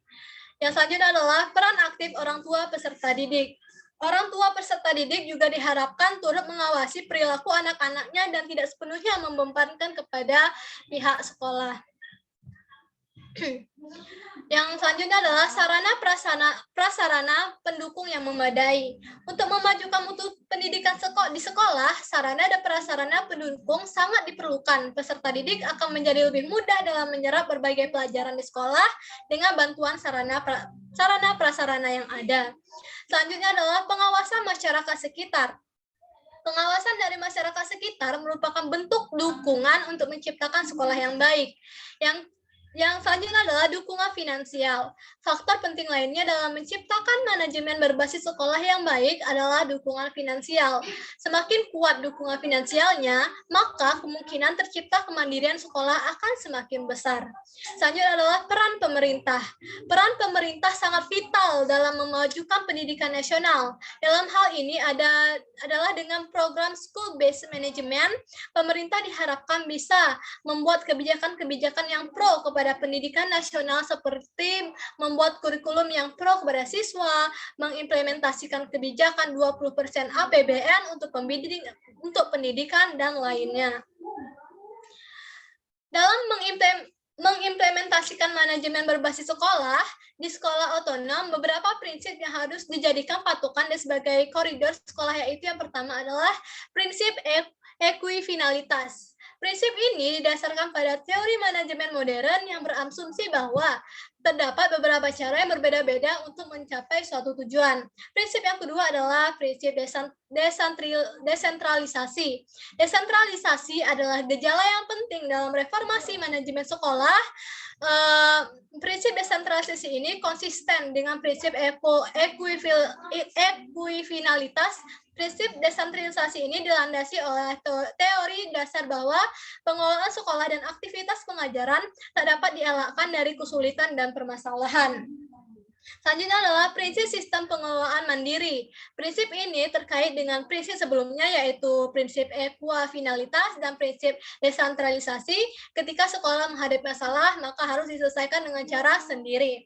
Yang selanjutnya adalah peran aktif orang tua peserta didik. Orang tua peserta didik juga diharapkan turut mengawasi perilaku anak-anaknya dan tidak sepenuhnya membebankan kepada pihak sekolah. Yang selanjutnya adalah sarana prasarana pendukung yang memadai. Untuk memajukan mutu pendidikan di sekolah, sarana dan prasarana pendukung sangat diperlukan. Peserta didik akan menjadi lebih mudah dalam menyerap berbagai pelajaran di sekolah dengan bantuan sarana prasarana yang ada. Selanjutnya adalah pengawasan masyarakat sekitar. Pengawasan dari masyarakat sekitar merupakan bentuk dukungan untuk menciptakan sekolah yang baik. Yang selanjutnya adalah dukungan finansial. Faktor penting lainnya dalam menciptakan manajemen berbasis sekolah yang baik adalah dukungan finansial. Semakin kuat dukungan finansialnya, maka kemungkinan tercipta kemandirian sekolah akan semakin besar. Selanjutnya adalah peran pemerintah. Peran pemerintah sangat vital dalam memajukan pendidikan nasional. Dalam hal ini adalah dengan program School-Based Management, pemerintah diharapkan bisa membuat kebijakan-kebijakan yang pro kepada pendidikan nasional seperti membuat kurikulum yang pro kepada siswa, mengimplementasikan kebijakan 20% APBN untuk pendidikan dan lainnya. Dalam mengimplementasikan manajemen berbasis sekolah, di sekolah otonom beberapa prinsip yang harus dijadikan patokan dan sebagai koridor sekolah, yaitu yang pertama adalah prinsip ekuifinalitas. Prinsip ini didasarkan pada teori manajemen modern yang berasumsi bahwa terdapat beberapa cara yang berbeda-beda untuk mencapai suatu tujuan. Prinsip yang kedua adalah prinsip desentralisasi. Desentralisasi adalah gejala yang penting dalam reformasi manajemen sekolah. Prinsip desentralisasi ini konsisten dengan prinsip ekuifinalitas. Prinsip desentralisasi ini dilandasi oleh teori dasar bahwa pengelolaan sekolah dan aktivitas pengajaran tak dapat dielakkan dari kesulitan dan permasalahan. Selanjutnya adalah prinsip sistem pengelolaan mandiri. Prinsip ini terkait dengan prinsip sebelumnya, yaitu prinsip ekuifinalitas dan prinsip desentralisasi. Ketika sekolah menghadapi masalah, maka harus diselesaikan dengan cara sendiri.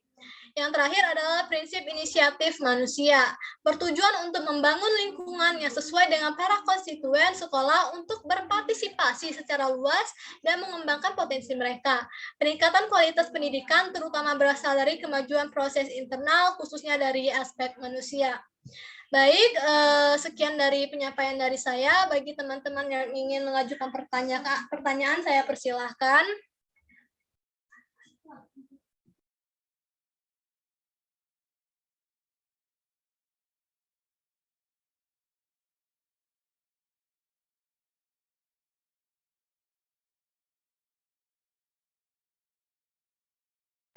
Yang terakhir adalah prinsip inisiatif manusia, bertujuan untuk membangun lingkungan yang sesuai dengan para konstituen sekolah untuk berpartisipasi secara luas dan mengembangkan potensi mereka. Peningkatan kualitas pendidikan terutama berasal dari kemajuan proses internal, khususnya dari aspek manusia. Baik, sekian dari penyampaian dari saya. Bagi teman-teman yang ingin mengajukan pertanyaan, saya persilahkan.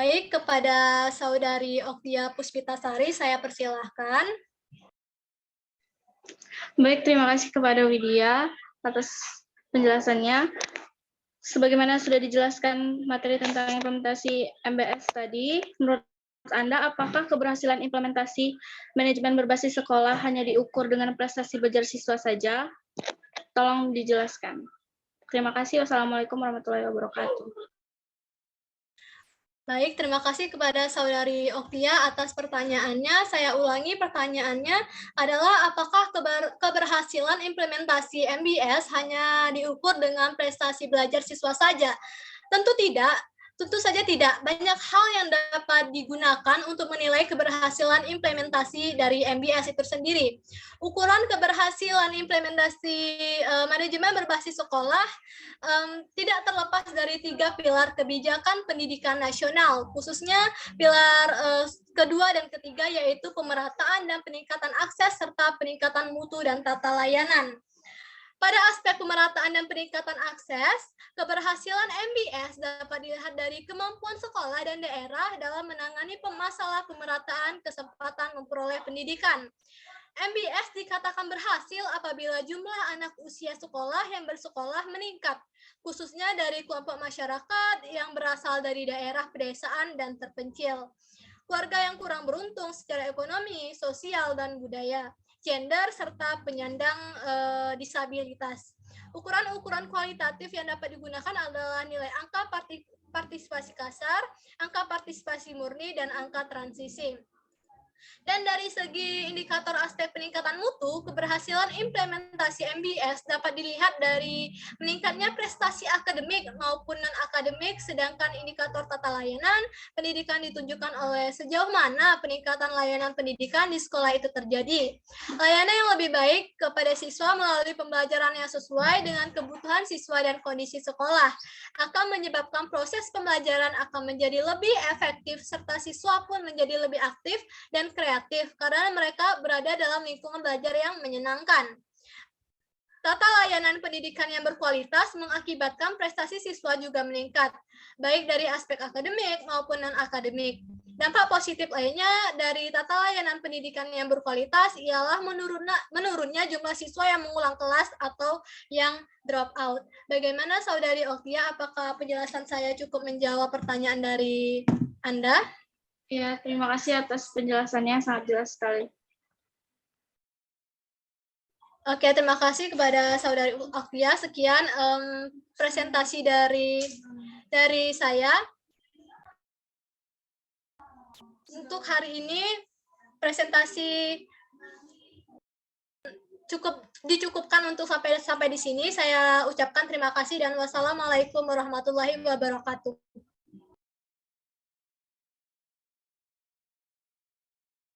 Baik, kepada Saudari Oktia Puspitasari, saya persilahkan. Baik, terima kasih kepada Widya atas penjelasannya. Sebagaimana sudah dijelaskan materi tentang implementasi MBS tadi, menurut Anda, apakah keberhasilan implementasi manajemen berbasis sekolah hanya diukur dengan prestasi belajar siswa saja? Tolong dijelaskan. Terima kasih. Wassalamualaikum warahmatullahi wabarakatuh. Baik, terima kasih kepada Saudari Oktia atas pertanyaannya. Saya ulangi pertanyaannya adalah apakah keberhasilan implementasi MBS hanya diukur dengan prestasi belajar siswa saja? Tentu tidak. Tentu saja tidak. Banyak hal yang dapat digunakan untuk menilai keberhasilan implementasi dari MBS itu sendiri. Ukuran keberhasilan implementasi manajemen berbasis sekolah tidak terlepas dari 3 pilar kebijakan pendidikan nasional, khususnya pilar kedua dan ketiga, yaitu pemerataan dan peningkatan akses serta peningkatan mutu dan tata layanan. Pada aspek pemerataan dan peningkatan akses, keberhasilan MBS dapat dilihat dari kemampuan sekolah dan daerah dalam menangani masalah pemerataan kesempatan memperoleh pendidikan. MBS dikatakan berhasil apabila jumlah anak usia sekolah yang bersekolah meningkat, khususnya dari kelompok masyarakat yang berasal dari daerah pedesaan dan terpencil, keluarga yang kurang beruntung secara ekonomi, sosial, dan budaya. gender, serta penyandang disabilitas. Ukuran-ukuran kualitatif yang dapat digunakan adalah nilai angka partisipasi kasar, angka partisipasi murni, dan angka transisi. Dan dari segi indikator aspek peningkatan mutu, keberhasilan implementasi MBS dapat dilihat dari meningkatnya prestasi akademik maupun non-akademik, sedangkan indikator tata layanan pendidikan ditunjukkan oleh sejauh mana peningkatan layanan pendidikan di sekolah itu terjadi. Layanan yang lebih baik kepada siswa melalui pembelajaran yang sesuai dengan kebutuhan siswa dan kondisi sekolah akan menyebabkan proses pembelajaran akan menjadi lebih efektif, serta siswa pun menjadi lebih aktif dan kreatif karena mereka berada dalam lingkungan belajar yang menyenangkan. Tata layanan pendidikan yang berkualitas mengakibatkan prestasi siswa juga meningkat, baik dari aspek akademik maupun non-akademik. Dampak positif lainnya dari tata layanan pendidikan yang berkualitas ialah menurunnya jumlah siswa yang mengulang kelas atau yang drop out. Bagaimana Saudari Oktia, apakah penjelasan saya cukup menjawab pertanyaan dari Anda? Ya, terima kasih atas penjelasannya, sangat jelas sekali. Oke, terima kasih kepada Saudari Oktia. Sekian presentasi dari saya. Untuk hari ini presentasi dicukupkan untuk sampai di sini. Saya ucapkan terima kasih dan wassalamualaikum warahmatullahi wabarakatuh.